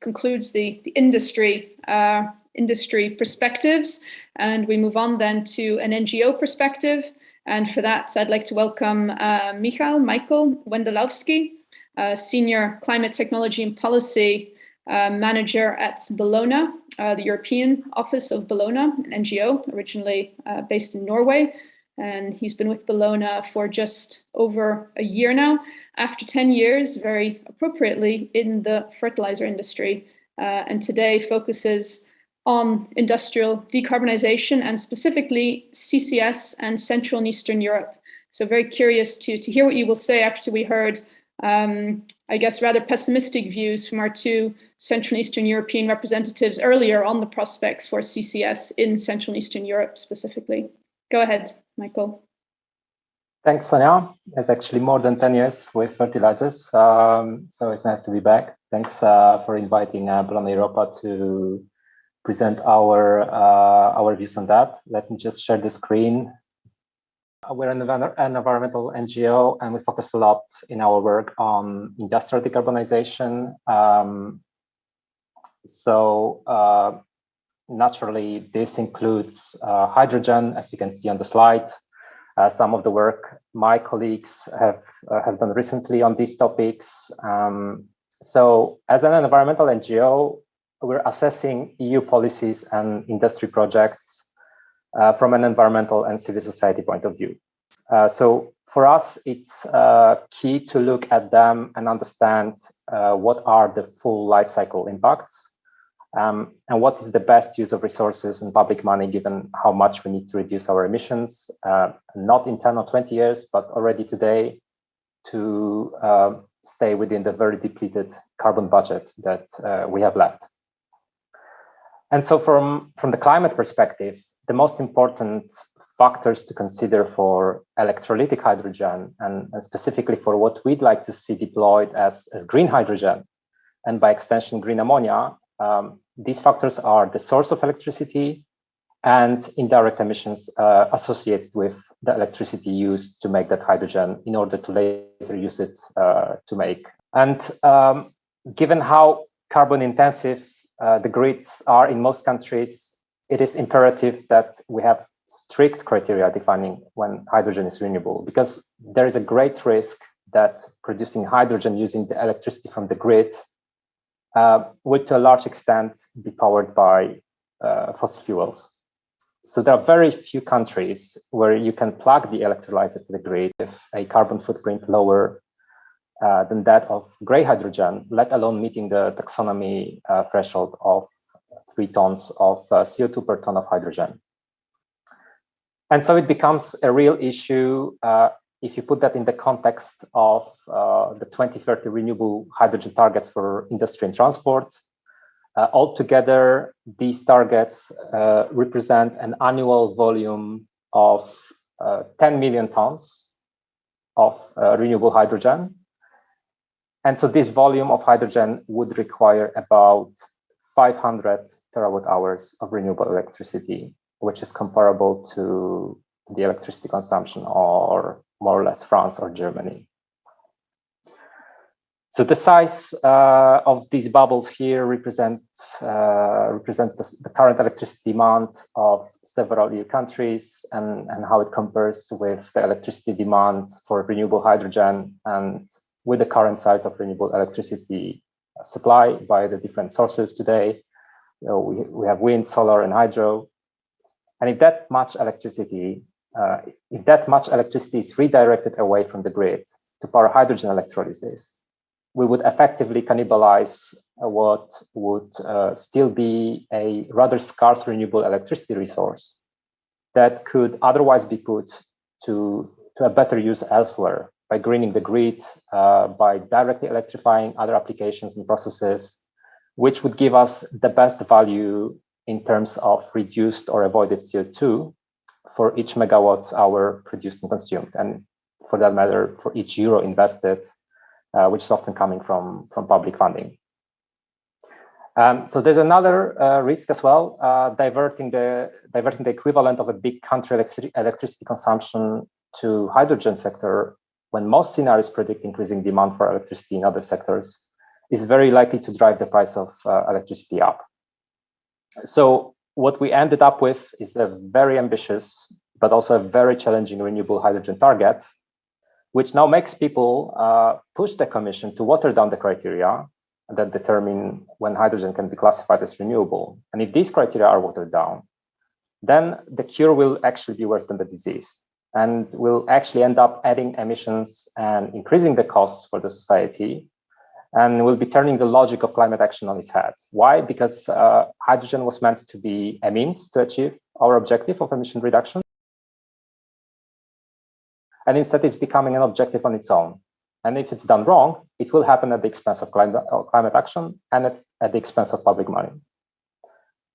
concludes the industry perspectives, and we move on then to an NGO perspective. And for that, I'd like to welcome Michael Wendelowski, Senior Climate Technology and Policy Manager at Bologna, the European Office of Bologna, an NGO originally based in Norway. And he's been with Bologna for just over a year now, after 10 years, very appropriately, in the fertilizer industry, and today focuses on industrial decarbonization and specifically CCS and Central and Eastern Europe. So very curious to hear what you will say after we heard, I guess, rather pessimistic views from our two Central and Eastern European representatives earlier on the prospects for CCS in Central and Eastern Europe specifically. Go ahead, Michael. Thanks, Sonia. It's actually more than 10 years with fertilizers, so it's nice to be back. Thanks for inviting Bologna Europa to present our views on that. Let me just share the screen. We're an environmental NGO, and we focus a lot in our work on industrial decarbonization. Naturally, this includes hydrogen, as you can see on the slide. Some of the work my colleagues have done recently on these topics. So as an environmental NGO, we're assessing EU policies and industry projects from an environmental and civil society point of view. So for us, it's key to look at them and understand what are the full life cycle impacts. And what is the best use of resources and public money, given how much we need to reduce our emissions, not in 10 or 20 years, but already today, to stay within the very depleted carbon budget that we have left. And so from the climate perspective, the most important factors to consider for electrolytic hydrogen, and specifically for what we'd like to see deployed as green hydrogen, and by extension, green ammonia, these factors are the source of electricity and indirect emissions associated with the electricity used to make that hydrogen in order to later use it to make. And given how carbon intensive the grids are in most countries, it is imperative that we have strict criteria defining when hydrogen is renewable, because there is a great risk that producing hydrogen using the electricity from the grid would to a large extent be powered by fossil fuels. So there are very few countries where you can plug the electrolyzer to the grid with a carbon footprint lower than that of gray hydrogen, let alone meeting the taxonomy threshold of 3 tons of CO2 per ton of hydrogen. And so it becomes a real issue if you put that in the context of the 2030 renewable hydrogen targets for industry and transport. Altogether, these targets represent an annual volume of 10 million tons of renewable hydrogen. And so this volume of hydrogen would require about 500 terawatt hours of renewable electricity, which is comparable to the electricity consumption or more or less France or Germany. So the size of these bubbles here represents the current electricity demand of several EU countries and how it compares with the electricity demand for renewable hydrogen and with the current size of renewable electricity supply by the different sources today. We have wind, solar, and hydro. And if that much electricity is redirected away from the grid to power hydrogen electrolysis, we would effectively cannibalize what would still be a rather scarce renewable electricity resource that could otherwise be put to a better use elsewhere by greening the grid, by directly electrifying other applications and processes, which would give us the best value in terms of reduced or avoided CO2 for each megawatt hour produced and consumed, and for that matter, for each euro invested, which is often coming from public funding. So there's another risk as well, diverting the equivalent of a big country electricity consumption to hydrogen sector, when most scenarios predict increasing demand for electricity in other sectors, is very likely to drive the price of electricity up. So what we ended up with is a very ambitious, but also a very challenging renewable hydrogen target, which now makes people push the Commission to water down the criteria that determine when hydrogen can be classified as renewable. And if these criteria are watered down, then the cure will actually be worse than the disease, and will actually end up adding emissions and increasing the costs for the society, and will be turning the logic of climate action on its head. Why? Because hydrogen was meant to be a means to achieve our objective of emission reduction. And instead it's becoming an objective on its own. And if it's done wrong, it will happen at the expense of climate action and at the expense of public money.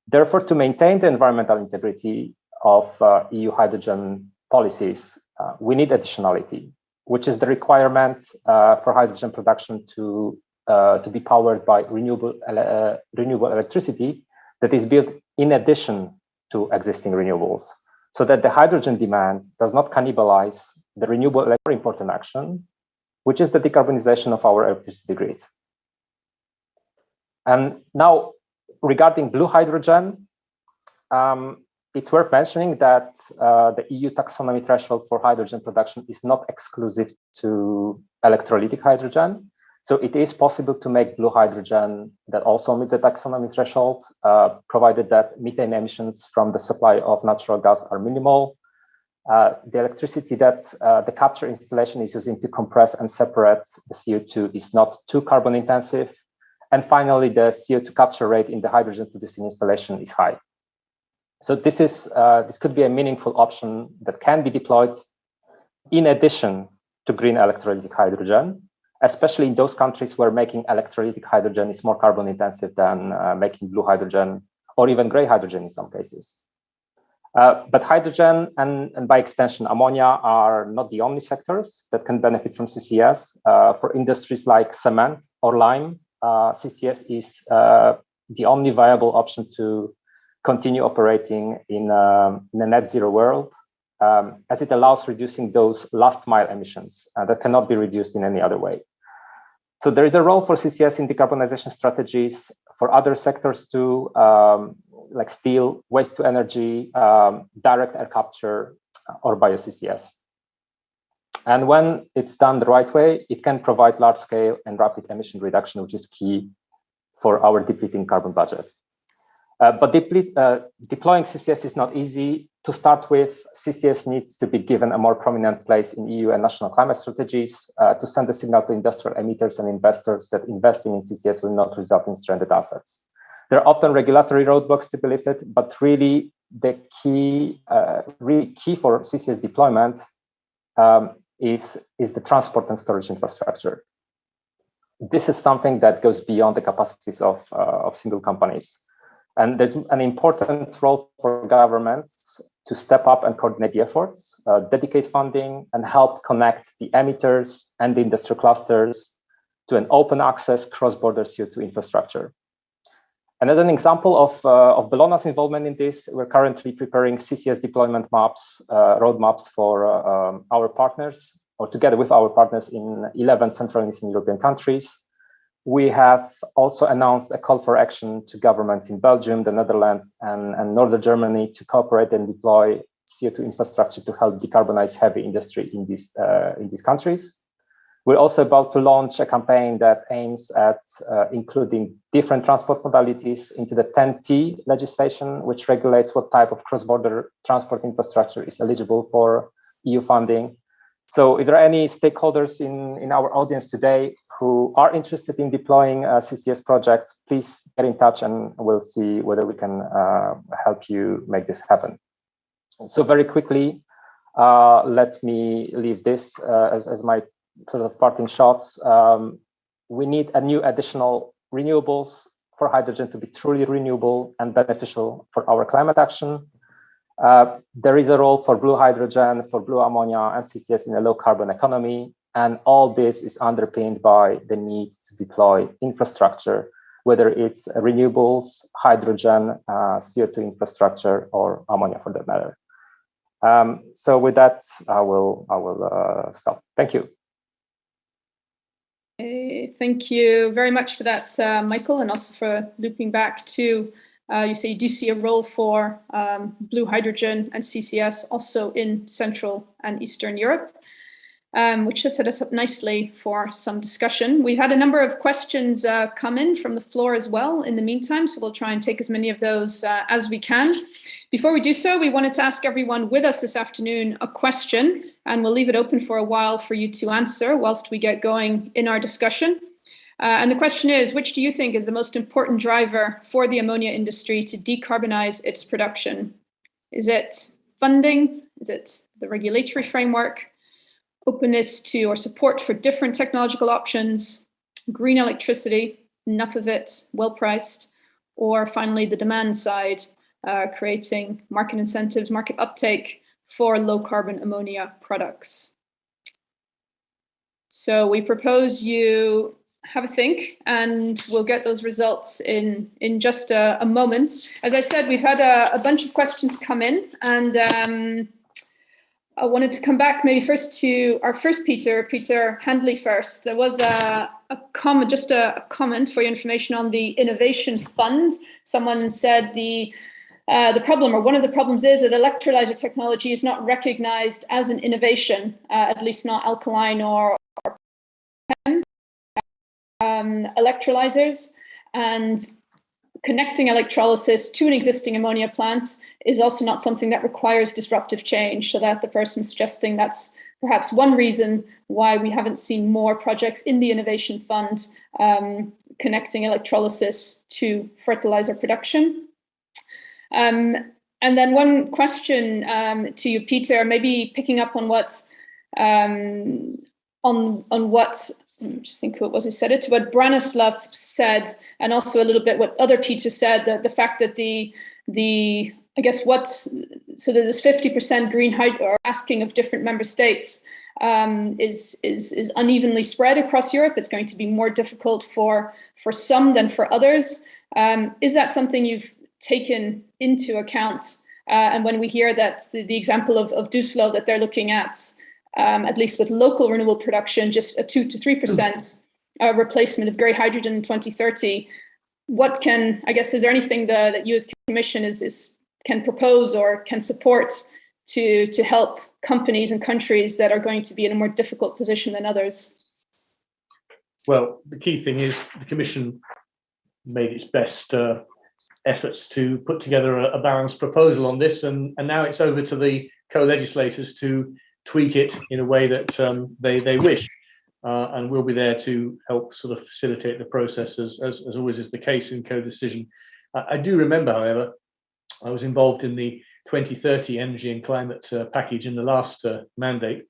Therefore, to maintain the environmental integrity of EU hydrogen policies, we need additionality, which is the requirement for hydrogen production to be powered by renewable electricity that is built in addition to existing renewables, so that the hydrogen demand does not cannibalize the renewable electricity important action, which is the decarbonization of our electricity grid. And now, regarding blue hydrogen, it's worth mentioning that the EU taxonomy threshold for hydrogen production is not exclusive to electrolytic hydrogen. So it is possible to make blue hydrogen that also meets the taxonomy threshold, provided that methane emissions from the supply of natural gas are minimal. The electricity that the capture installation is using to compress and separate the CO2 is not too carbon intensive. And finally, the CO2 capture rate in the hydrogen producing installation is high. So this could be a meaningful option that can be deployed in addition to green electrolytic hydrogen, especially in those countries where making electrolytic hydrogen is more carbon intensive than making blue hydrogen or even gray hydrogen in some cases. But hydrogen and by extension ammonia are not the only sectors that can benefit from CCS. For industries like cement or lime, CCS is the only viable option to continue operating in a net zero world, as it allows reducing those last mile emissions that cannot be reduced in any other way. So there is a role for CCS in decarbonization strategies for other sectors too, like steel, waste to energy, direct air capture, or bio-CCS. And when it's done the right way, it can provide large scale and rapid emission reduction, which is key for our depleting carbon budget. But deploying CCS is not easy. To start with, CCS needs to be given a more prominent place in EU and national climate strategies to send a signal to industrial emitters and investors that investing in CCS will not result in stranded assets. There are often regulatory roadblocks to be lifted, but really the key for CCS deployment is the transport and storage infrastructure. This is something that goes beyond the capacities of single companies. And there's an important role for governments to step up and coordinate the efforts, dedicate funding, and help connect the emitters and the industrial clusters to an open access cross-border CO2 infrastructure. And as an example of Bellona's involvement in this, we're currently preparing CCS deployment maps, roadmaps for our partners, or together with our partners in 11 Central and Eastern European countries, We have also announced a call for action to governments in Belgium, the Netherlands, and Northern Germany to cooperate and deploy CO2 infrastructure to help decarbonize heavy industry in these countries. We're also about to launch a campaign that aims at including different transport modalities into the 10T legislation, which regulates what type of cross-border transport infrastructure is eligible for EU funding. So if there are any stakeholders in our audience today who are interested in deploying CCS projects, please get in touch and we'll see whether we can help you make this happen. So very quickly, let me leave this as my sort of parting shots. We need a new additional renewables for hydrogen to be truly renewable and beneficial for our climate action. There is a role for blue hydrogen, for blue ammonia and CCS in a low carbon economy. And all this is underpinned by the need to deploy infrastructure, whether it's renewables, hydrogen, CO2 infrastructure, or ammonia for that matter. So with that, I will stop. Thank you. Thank you very much for that, Michael, and also for looping back to, you say you do see a role for blue hydrogen and CCS also in Central and Eastern Europe, which has set us up nicely for some discussion. We've had a number of questions come in from the floor as well in the meantime, so we'll try and take as many of those as we can. Before we do so, we wanted to ask everyone with us this afternoon a question, and we'll leave it open for a while for you to answer whilst we get going in our discussion. And the question is, which do you think is the most important driver for the ammonia industry to decarbonize its production? Is it funding? Is it the regulatory framework? Openness to or support for different technological options? Green electricity, enough of it, well priced? Or finally, the demand side, creating market incentives, market uptake for low carbon ammonia products. So we propose you have a think, and we'll get those results in just a moment. As I said, we've had a bunch of questions come in, and I wanted to come back maybe first to our first Peter Handley first. There was a comment, just a comment for your information on the Innovation Fund. Someone said the problem, or one of the problems, is that electrolyzer technology is not recognized as an innovation, at least not alkaline or PEM electrolyzers, and connecting electrolysis to an existing ammonia plant is also not something that requires disruptive change. So that the person suggesting that's perhaps one reason why we haven't seen more projects in the Innovation Fund connecting electrolysis to fertilizer production. And then one question to you, Peter, maybe picking up on what just think who it was who said it, to what Branislav said, and also a little bit what other Peter said, that the fact that I guess so that this 50% green hydrogen, or asking of different member states, is unevenly spread across Europe. It's going to be more difficult for some than for others. Is that something you've taken into account? And when we hear that the example of Düsseldorf, that they're looking at least with local renewable production, just a 2 to 3% replacement of grey hydrogen in 2030, is there anything that you as Commission can propose or can support to help companies and countries that are going to be in a more difficult position than others? Well, the key thing is the Commission made its best efforts to put together a balanced proposal on this, and now it's over to the co-legislators to tweak it in a way that they wish, and we'll be there to help sort of facilitate the process, as always is the case in co-decision. I do remember, however, I was involved in the 2030 energy and climate package in the last mandate,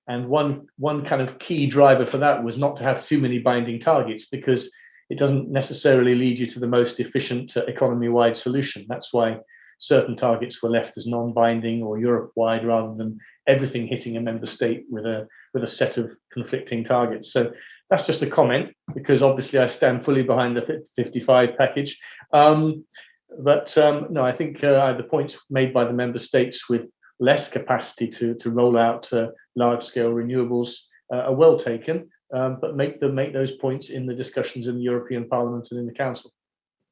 and one kind of key driver for that was not to have too many binding targets, because it doesn't necessarily lead you to the most efficient economy-wide solution. That's why certain targets were left as non-binding or Europe-wide, rather than everything hitting a member state with a set of conflicting targets. So that's just a comment, because obviously I stand fully behind the 55 package. No, I think the points made by the member states with less capacity to roll out large-scale renewables are well taken. but make those points in the discussions in the European Parliament and in the Council.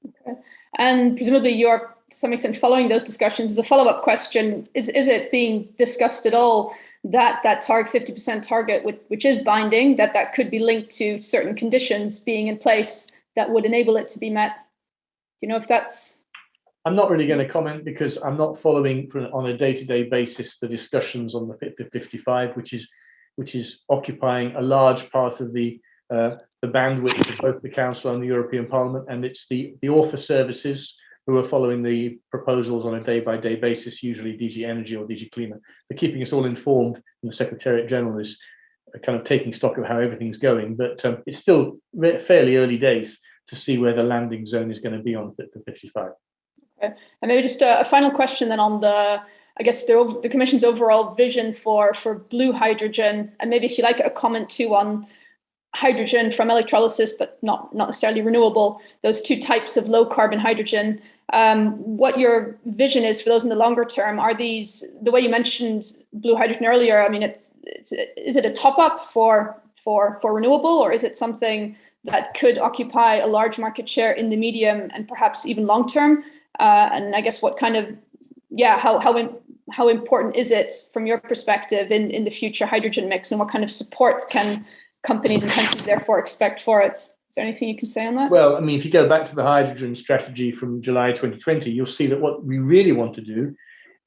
Okay. And presumably you're to some extent following those discussions. As a follow-up question, is it being discussed at all that 50% target, which is binding, that could be linked to certain conditions being in place that would enable it to be met? Do you know if that's... I'm not really going to comment because I'm not following on a day-to-day basis the discussions on the Fit for 55, which is occupying a large part of the bandwidth of both the Council and the European Parliament, and it's the author services who are following the proposals on a day-by-day basis, usually DG Energy or DG Climate. They're keeping us all informed, and the Secretariat General is kind of taking stock of how everything's going, but it's still fairly early days to see where the landing zone is going to be on Fit for 55. Okay. And maybe just a final question then on the Commission's overall vision for blue hydrogen, and maybe if you like a comment too on hydrogen from electrolysis, but not necessarily renewable, those two types of low carbon hydrogen, what your vision is for those in the longer term. Are these, the way you mentioned blue hydrogen earlier, I mean, is it a top up for renewable, or is it something that could occupy a large market share in the medium and perhaps even long term? And I guess what kind of, how important is it from your perspective in the future hydrogen mix, and what kind of support can companies and countries therefore expect for it? Is there anything you can say on that? Well, I mean, if you go back to the hydrogen strategy from July 2020, you'll see that what we really want to do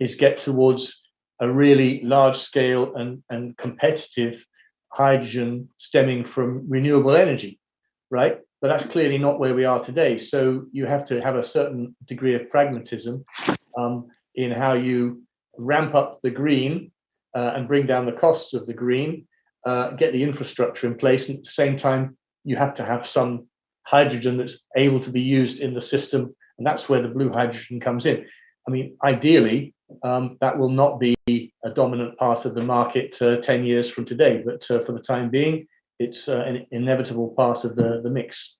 is get towards a really large scale and competitive hydrogen stemming from renewable energy, right? But that's clearly not where we are today. So you have to have a certain degree of pragmatism in how you ramp up the green and bring down the costs of the green, get the infrastructure in place, and at the same time, you have to have some hydrogen that's able to be used in the system, and that's where the blue hydrogen comes in. I mean, ideally, that will not be a dominant part of the market 10 years from today, but for the time being, it's an inevitable part of the mix.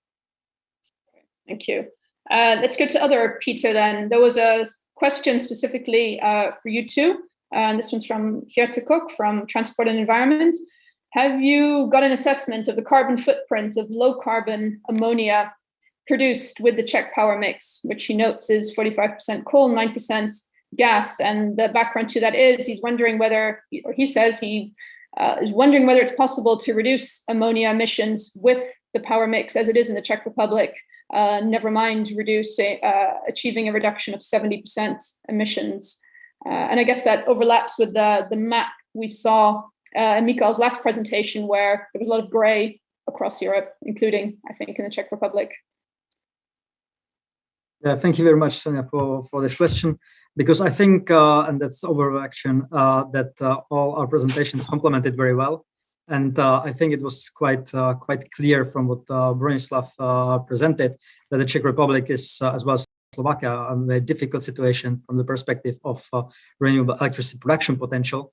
Thank you. Let's go to other Peter then. There was a question specifically for you too, and this one's from Geert de Kok from Transport and Environment. Have you got an assessment of the carbon footprint of low carbon ammonia produced with the Czech power mix, which he notes is 45% coal, 9% gas? And the background to that is he says he is wondering whether it's possible to reduce ammonia emissions with the power mix as it is in the Czech Republic, never mind achieving a reduction of 70% emissions. And I guess that overlaps with the map we saw in Mikael's last presentation, where there was a lot of gray across Europe, including, I think, in the Czech Republic. Yeah, thank you very much, Sonia, for this question, because I think, and that's overreaction, that all our presentations complemented very well. And I think it was quite clear from what Bronislav presented that the Czech Republic is, as well as Slovakia, a very difficult situation from the perspective of renewable electricity production potential.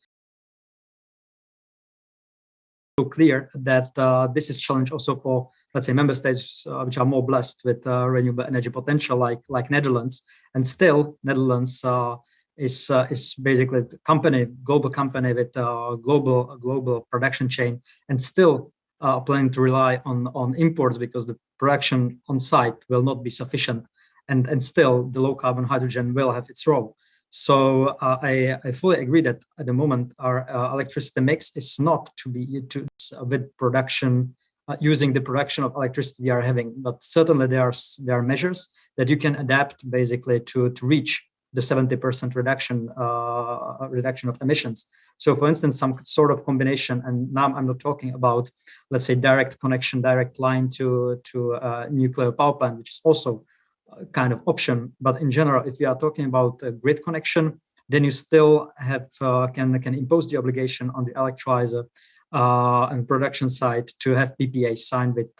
So clear that this is a challenge also for, let's say, member states which are more blessed with renewable energy potential, like Netherlands. And still, Netherlands is basically a global company with a global production chain, and still planning to rely on imports because the production on site will not be sufficient, and still the low carbon hydrogen will have its role. So I fully agree that at the moment our electricity mix is not to be used with production using the production of electricity we are having, but certainly there are measures that you can adapt basically to reach the 70% reduction of emissions. So for instance, some sort of combination, and now I'm not talking about, let's say, direct connection, direct line to nuclear power plant, which is also kind of option. But in general, if you are talking about a grid connection, then you still have can impose the obligation on the electrolyzer and production side to have PPA signed with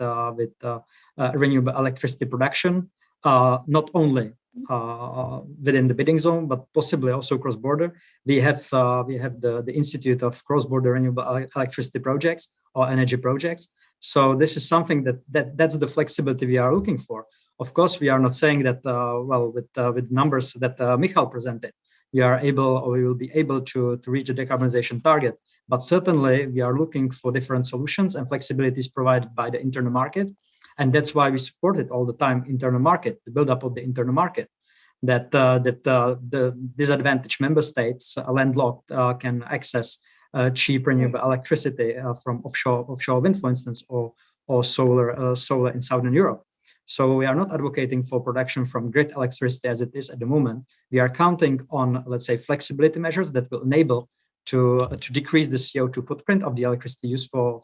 renewable electricity production, not only within the bidding zone, but possibly also cross-border. We have the Institute of Cross-Border Renewable Electricity Projects or Energy Projects. So this is something that's the flexibility we are looking for. Of course, we are not saying that with numbers that Michal presented. we will be able to reach the decarbonization target. But certainly we are looking for different solutions and flexibilities provided by the internal market. And that's why we supported all the time internal market, the build-up of the internal market, that the disadvantaged member states, landlocked, can access cheap renewable electricity from offshore wind, for instance, or solar in Southern Europe. So we are not advocating for production from grid electricity as it is at the moment. We are counting on, let's say, flexibility measures that will enable to decrease the CO2 footprint of the electricity used for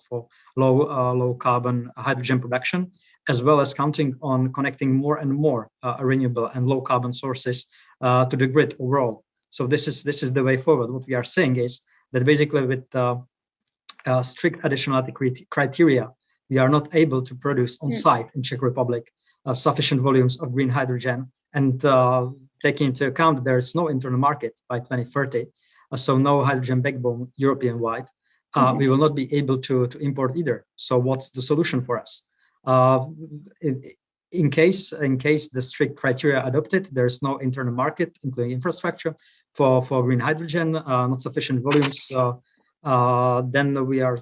low carbon hydrogen production, as well as counting on connecting more and more renewable and low carbon sources to the grid overall. So this is the way forward. What we are saying is that basically with strict additionality criteria, we are not able to produce on site in Czech Republic sufficient volumes of green hydrogen, and taking into account that there is no internal market by 2030, so no hydrogen backbone European-wide, we will not be able to import either. So what's the solution for us? In case the strict criteria adopted, there's no internal market, including infrastructure for green hydrogen, not sufficient volumes, then we are,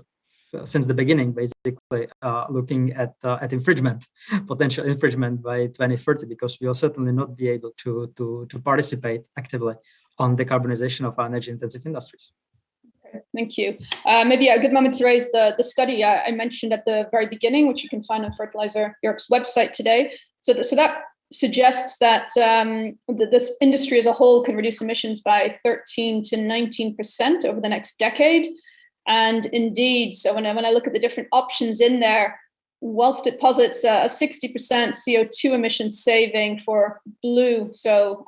since the beginning, basically looking at potential infringement by 2030, because we will certainly not be able to participate actively on decarbonization of our energy-intensive industries. Okay, thank you. Maybe a good moment to raise the study I mentioned at the very beginning, which you can find on Fertilizer Europe's website today. So that suggests that this industry as a whole can reduce emissions by 13 to 19% over the next decade. And indeed, so when I look at the different options in there, whilst it posits a 60% CO2 emission saving for blue, so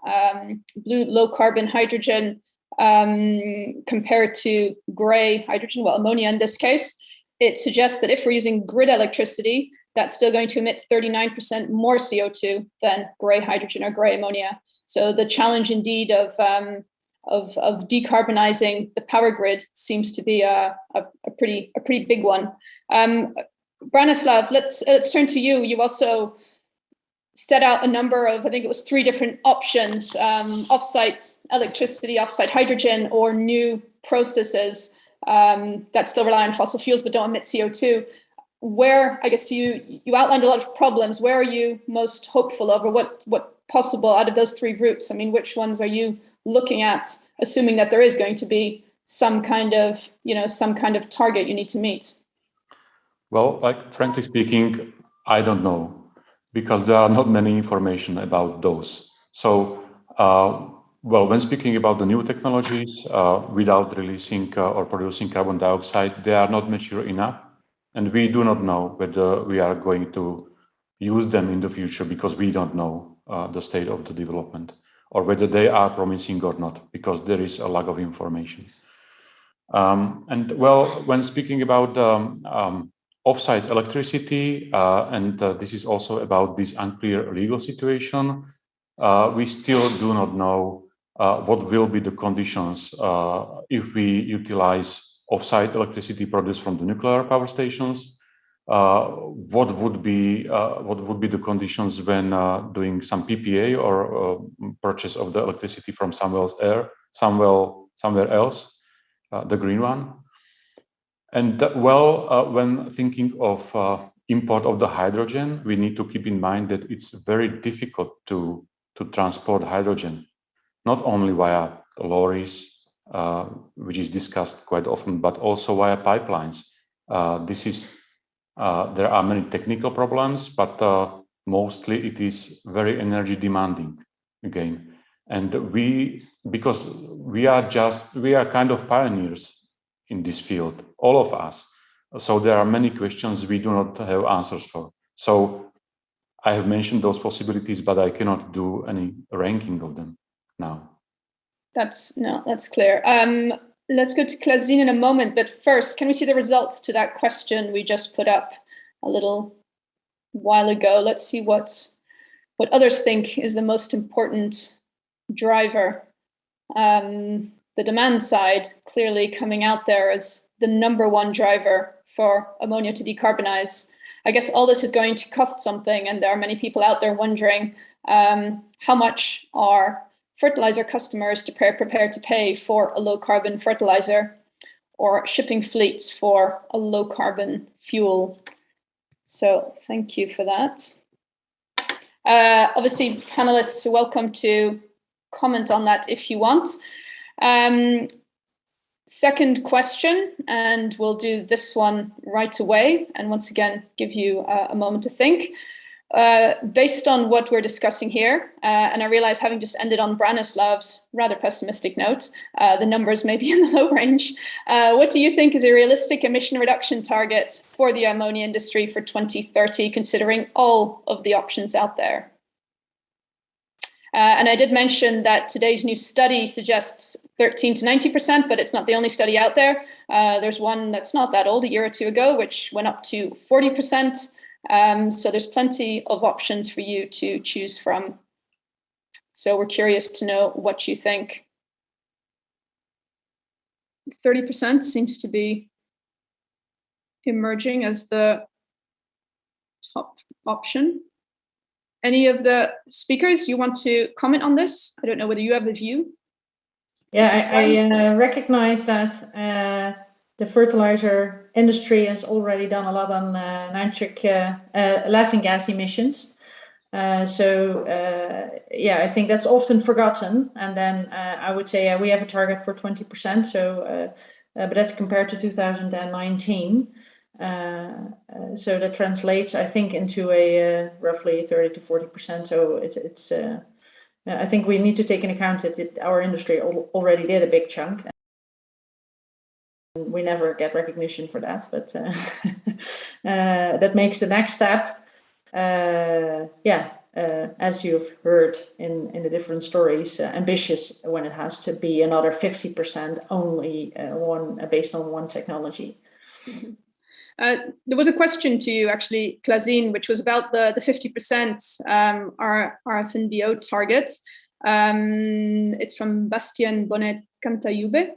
blue low carbon hydrogen compared to gray hydrogen, well, ammonia in this case, it suggests that if we're using grid electricity, that's still going to emit 39% more CO2 than gray hydrogen or gray ammonia. So the challenge indeed of decarbonizing the power grid seems to be a pretty big one. Branislav, let's turn to you. You also set out a number of, I think it was 3 different options: offsite electricity, offsite hydrogen, or new processes that still rely on fossil fuels but don't emit CO2. Where, I guess you outlined a lot of problems. Where are you most hopeful of, or what possible out of those 3 routes? I mean, which ones are you looking at, assuming that there is going to be some kind of target you need to meet? Well, frankly speaking, I don't know, because there are not many information about those. So, when speaking about the new technologies, without releasing or producing carbon dioxide, they are not mature enough. And we do not know whether we are going to use them in the future, because we don't know the state of the development, or whether they are promising or not, because there is a lack of information. When speaking about offsite electricity, and this is also about this unclear legal situation, we still do not know what will be the conditions if we utilize offsite electricity produced from the nuclear power stations. What would be the conditions when doing some PPA or purchase of the electricity from somewhere else, the green one. And when thinking of import of the hydrogen, we need to keep in mind that it's very difficult to transport hydrogen, not only via lorries, which is discussed quite often, but also via pipelines. There are many technical problems, but mostly it is very energy demanding again. And because we are kind of pioneers in this field, all of us. So there are many questions we do not have answers for. So I have mentioned those possibilities, but I cannot do any ranking of them now. That's clear. Let's go to Klazine in a moment, but first, can we see the results to that question we just put up a little while ago? Let's see what others think is the most important driver. The demand side clearly coming out there as the #1 driver for ammonia to decarbonize. I guess all this is going to cost something, and there are many people out there wondering how much are fertilizer customers to prepare to pay for a low carbon fertilizer, or shipping fleets for a low carbon fuel? So thank you for that. Obviously, panelists are welcome to comment on that if you want. Second question, and we'll do this one right away, and once again, give you a moment to think. Based on what we're discussing here, and I realize having just ended on Branislav's rather pessimistic note, the numbers may be in the low range. What do you think is a realistic emission reduction target for the ammonia industry for 2030, considering all of the options out there? And I did mention that today's new study suggests 13 to 90%, but it's not the only study out there. There's one that's not that old, a year or two ago, which went up to 40%. So there's plenty of options for you to choose from. So we're curious to know what you think. 30% seems to be emerging as the top option. Any of the speakers, you want to comment on this? I don't know whether you have a view. Yeah, I recognize that the fertilizer industry has already done a lot on nitric laughing gas emissions. Yeah, I think that's often forgotten. And then I would say we have a target for 20%. So, but that's compared to 2019. So that translates, I think, into a roughly 30 to 40%. So it's I think we need to take into account that our industry already did a big chunk. We never get recognition for that, but that makes the next step. As you've heard in the different stories, ambitious when it has to be another 50% only based on one technology. Mm-hmm. There was a question to you, actually, Klazine, which was about the 50% RFNBO target. It's from Bastien Bonnet-Cantayube,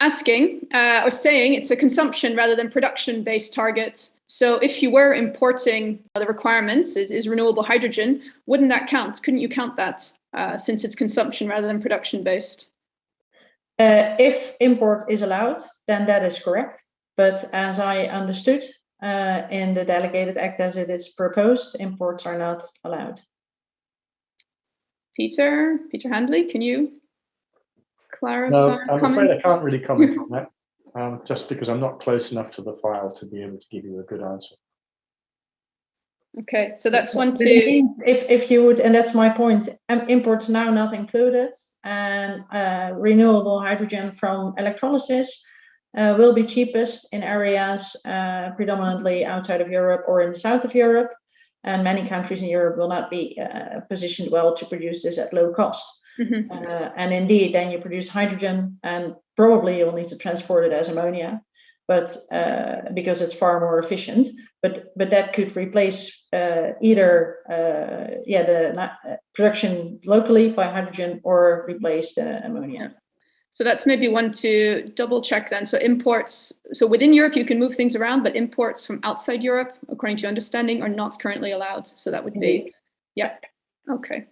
asking or saying it's a consumption rather than production-based target. So if you were importing the requirements is renewable hydrogen, wouldn't that count? Couldn't you count that since it's consumption rather than production-based? If import is allowed, then that is correct. But as I understood in the delegated act as it is proposed, imports are not allowed. Peter Handley, can you clarify? No, I'm afraid I can't really comment on that, just because I'm not close enough to the file to be able to give you a good answer. Okay, so that's one to... If you would, and that's my point, imports now not included, and renewable hydrogen from electrolysis will be cheapest in areas predominantly outside of Europe or in the south of Europe, and many countries in Europe will not be positioned well to produce this at low cost. Mm-hmm. And indeed, then you produce hydrogen, and probably you'll need to transport it as ammonia, but because it's far more efficient. But that could replace either the production locally by hydrogen or replace the ammonia. So that's maybe one to double check then. So imports, so within Europe, you can move things around, but imports from outside Europe, according to your understanding, are not currently allowed. So that would be, yeah, okay.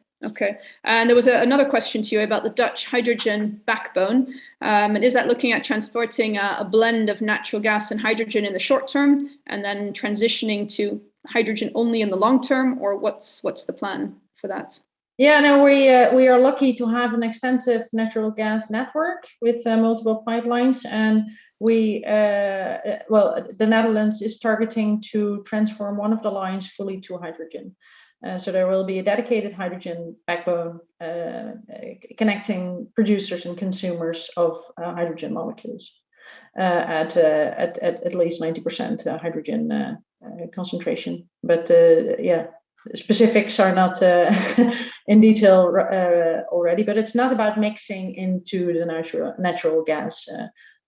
And there was another question to you about the Dutch hydrogen backbone. And is that looking at transporting a blend of natural gas and hydrogen in the short term, and then transitioning to hydrogen only in the long term, or what's the plan for that? Yeah, no, we are lucky to have an extensive natural gas network with multiple pipelines, and the Netherlands is targeting to transform one of the lines fully to hydrogen. So there will be a dedicated hydrogen backbone connecting producers and consumers of hydrogen molecules at least 90% hydrogen concentration. But specifics are not in detail already, but it's not about mixing into the natural gas,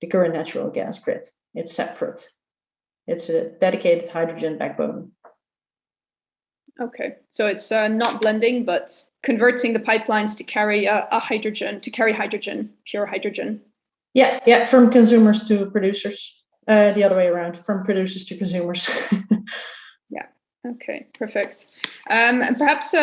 the current natural gas grid. It's separate. It's a dedicated hydrogen backbone. Okay, so it's not blending, but converting the pipelines to carry pure hydrogen. Yeah, from consumers to producers. The other way around, from producers to consumers. Yeah. Okay, perfect. And perhaps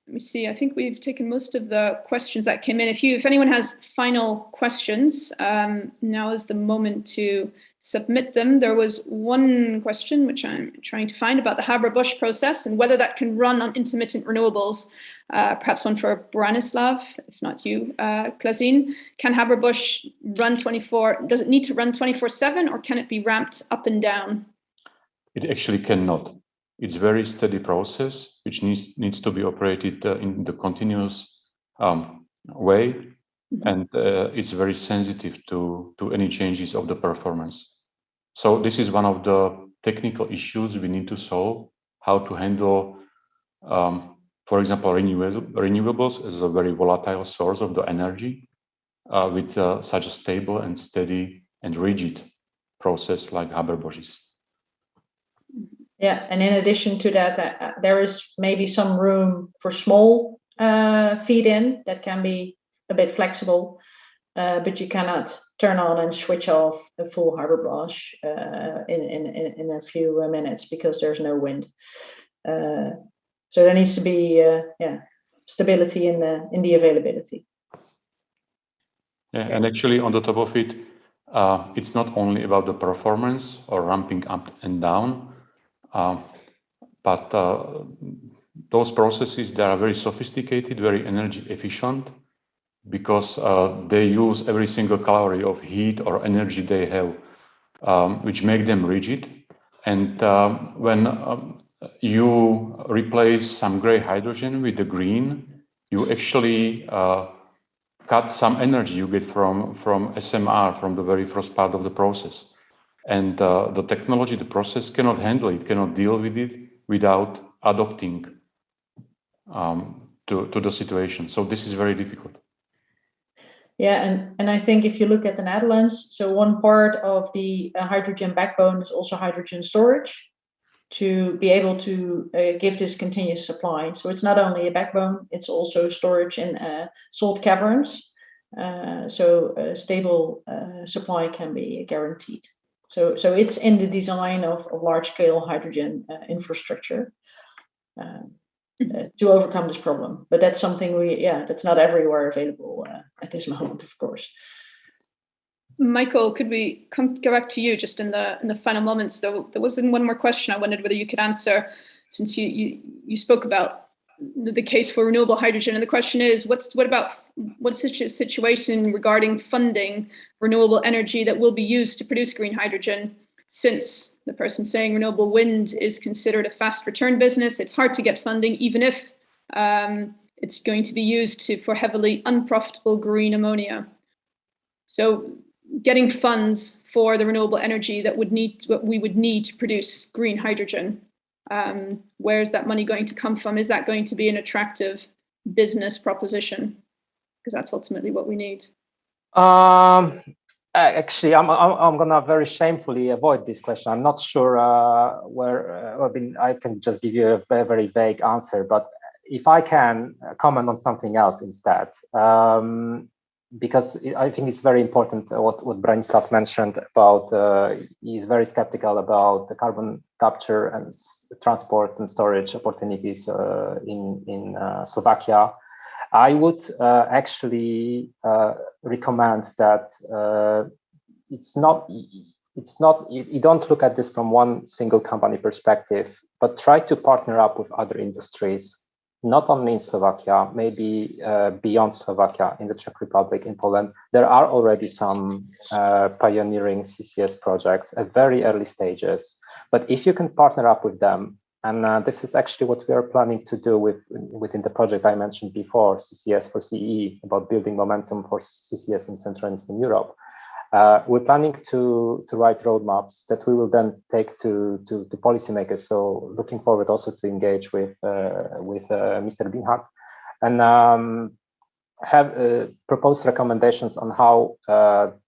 let me see. I think we've taken most of the questions that came in. If anyone has final questions, now is the moment to submit them. There was one question which I'm trying to find about the Haber-Bosch process and whether that can run on intermittent renewables. Perhaps one for Branislav, if not you, Klazine. Can Haber-Bosch run 24? Does it need to run 24/7, or can it be ramped up and down? It actually cannot. It's a very steady process, which needs to be operated in the continuous way, and it's very sensitive to any changes of the performance. So this is one of the technical issues we need to solve: how to handle, for example, renewables as a very volatile source of the energy with such a stable and steady and rigid process like Haber-Bosch's. Yeah, and in addition to that, there is maybe some room for small feed-in that can be a bit flexible, but you cannot turn on and switch off a full Haber-Bosch in a few minutes because there's no wind. So there needs to be stability in the availability. Yeah, and actually on the top of it, it's not only about the performance or ramping up and down, but those processes, they are very sophisticated, very energy efficient, because they use every single calorie of heat or energy they have, which make them rigid. And when you replace some gray hydrogen with the green, you actually cut some energy you get from SMR, from the very first part of the process. And the technology, the process cannot handle it, cannot deal with it without adapting to the situation. So this is very difficult. Yeah, and I think if you look at the Netherlands, so one part of the hydrogen backbone is also hydrogen storage to be able to give this continuous supply. So it's not only a backbone, it's also storage in salt caverns. So a stable supply can be guaranteed. So it's in the design of large-scale hydrogen infrastructure to overcome this problem. But that's something that's not everywhere available at this moment, of course. Michael, could we go back to you just in the final moments? There was one more question I wondered whether you could answer, since you spoke about the case for renewable hydrogen, and the question is, what's such a situation regarding funding renewable energy that will be used to produce green hydrogen? Since the person saying renewable wind is considered a fast return business, it's hard to get funding, even if it's going to be used for heavily unprofitable green ammonia. So getting funds for the renewable energy that we would need to produce green hydrogen, where is that money going to come from? Is that going to be an attractive business proposition? Because that's ultimately what we need. Actually, I'm gonna very shamefully avoid this question. I'm not sure where. I can just give you a very, very vague answer. But if I can comment on something else instead, because I think it's very important what Branislav mentioned about. He's very skeptical about the carbon capture and transport and storage opportunities in Slovakia. I would actually recommend that you don't look at this from one single company perspective, but try to partner up with other industries, not only in Slovakia, maybe beyond Slovakia, in the Czech Republic, in Poland. There are already some pioneering CCS projects at very early stages, but if you can partner up with them, and this is actually what we are planning to do within the project I mentioned before, CCS for CEE, about building momentum for CCS in Central and Eastern Europe. We're planning to write roadmaps that we will then take to policymakers. So looking forward also to engage with Mr. Binhard and have proposed recommendations on how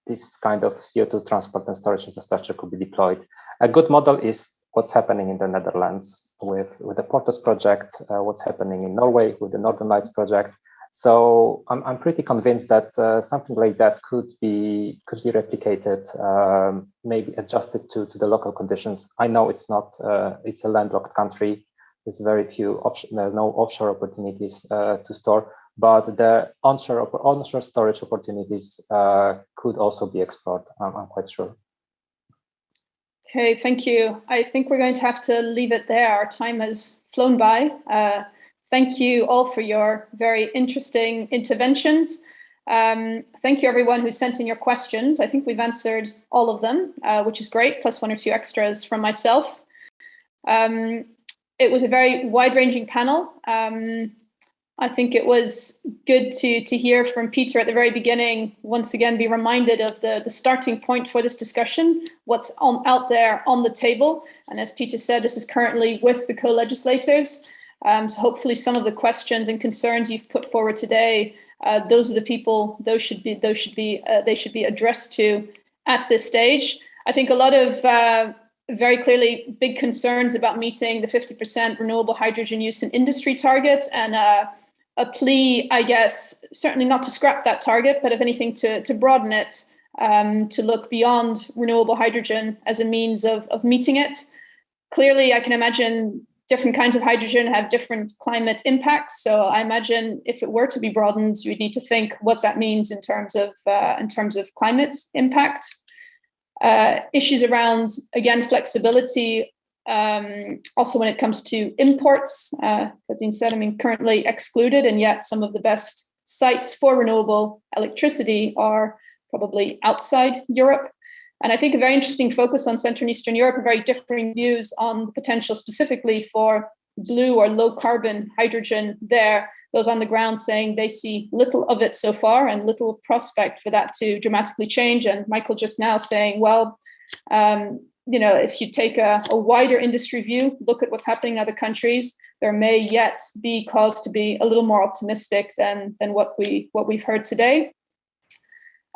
this kind of CO2 transport and storage infrastructure could be deployed. A good model is what's happening in the Netherlands with the Porthos project, what's happening in Norway with the Northern Lights project. So I'm pretty convinced that something like that could be replicated, maybe adjusted to the local conditions. I know it's not it's a landlocked country, there's very few no offshore opportunities to store, but the onshore storage opportunities could also be explored. I'm quite sure. Okay, thank you. I think we're going to have to leave it there. Our time has flown by. Thank you all for your very interesting interventions. Thank you everyone who sent in your questions. I think we've answered all of them, which is great, plus one or two extras from myself. It was a very wide-ranging panel. I think it was good to hear from Peter at the very beginning, once again, be reminded of the starting point for this discussion, what's out there on the table. And as Peter said, this is currently with the co-legislators. So hopefully some of the questions and concerns you've put forward today, those are the people they should be addressed to at this stage. I think a lot of very clearly big concerns about meeting the 50% renewable hydrogen use in industry target, and a plea, I guess, certainly not to scrap that target, but if anything to broaden it, to look beyond renewable hydrogen as a means of meeting it. Clearly, I can imagine different kinds of hydrogen have different climate impacts. So I imagine if it were to be broadened, you would need to think what that means in terms of climate impact. Issues around, again, flexibility, also when it comes to imports, as Ian said, I mean, currently excluded, and yet some of the best sites for renewable electricity are probably outside Europe. And I think a very interesting focus on Central and Eastern Europe, very differing views on the potential specifically for blue or low carbon hydrogen there. Those on the ground saying they see little of it so far and little prospect for that to dramatically change. And Michael just now saying, well, if you take a wider industry view, look at what's happening in other countries, there may yet be cause to be a little more optimistic than what we've heard today.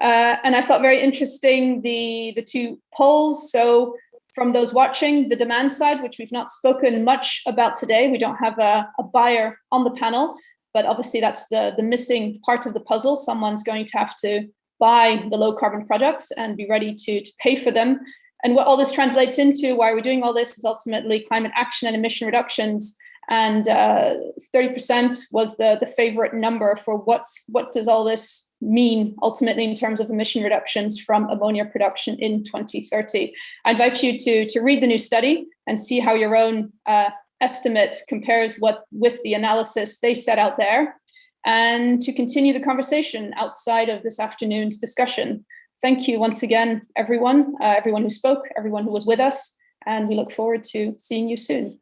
And I thought very interesting the two polls. So from those watching, the demand side, which we've not spoken much about today, we don't have a buyer on the panel, but obviously that's the missing part of the puzzle. Someone's going to have to buy the low carbon products and be ready to pay for them. And what all this translates into, why we're doing all this, is ultimately climate action and emission reductions. And 30% was the favorite number for what does all this mean ultimately in terms of emission reductions from ammonia production in 2030. I invite you to read the new study and see how your own estimate compares with the analysis they set out there, and to continue the conversation outside of this afternoon's discussion. Thank you once again, everyone who spoke, everyone who was with us, and we look forward to seeing you soon.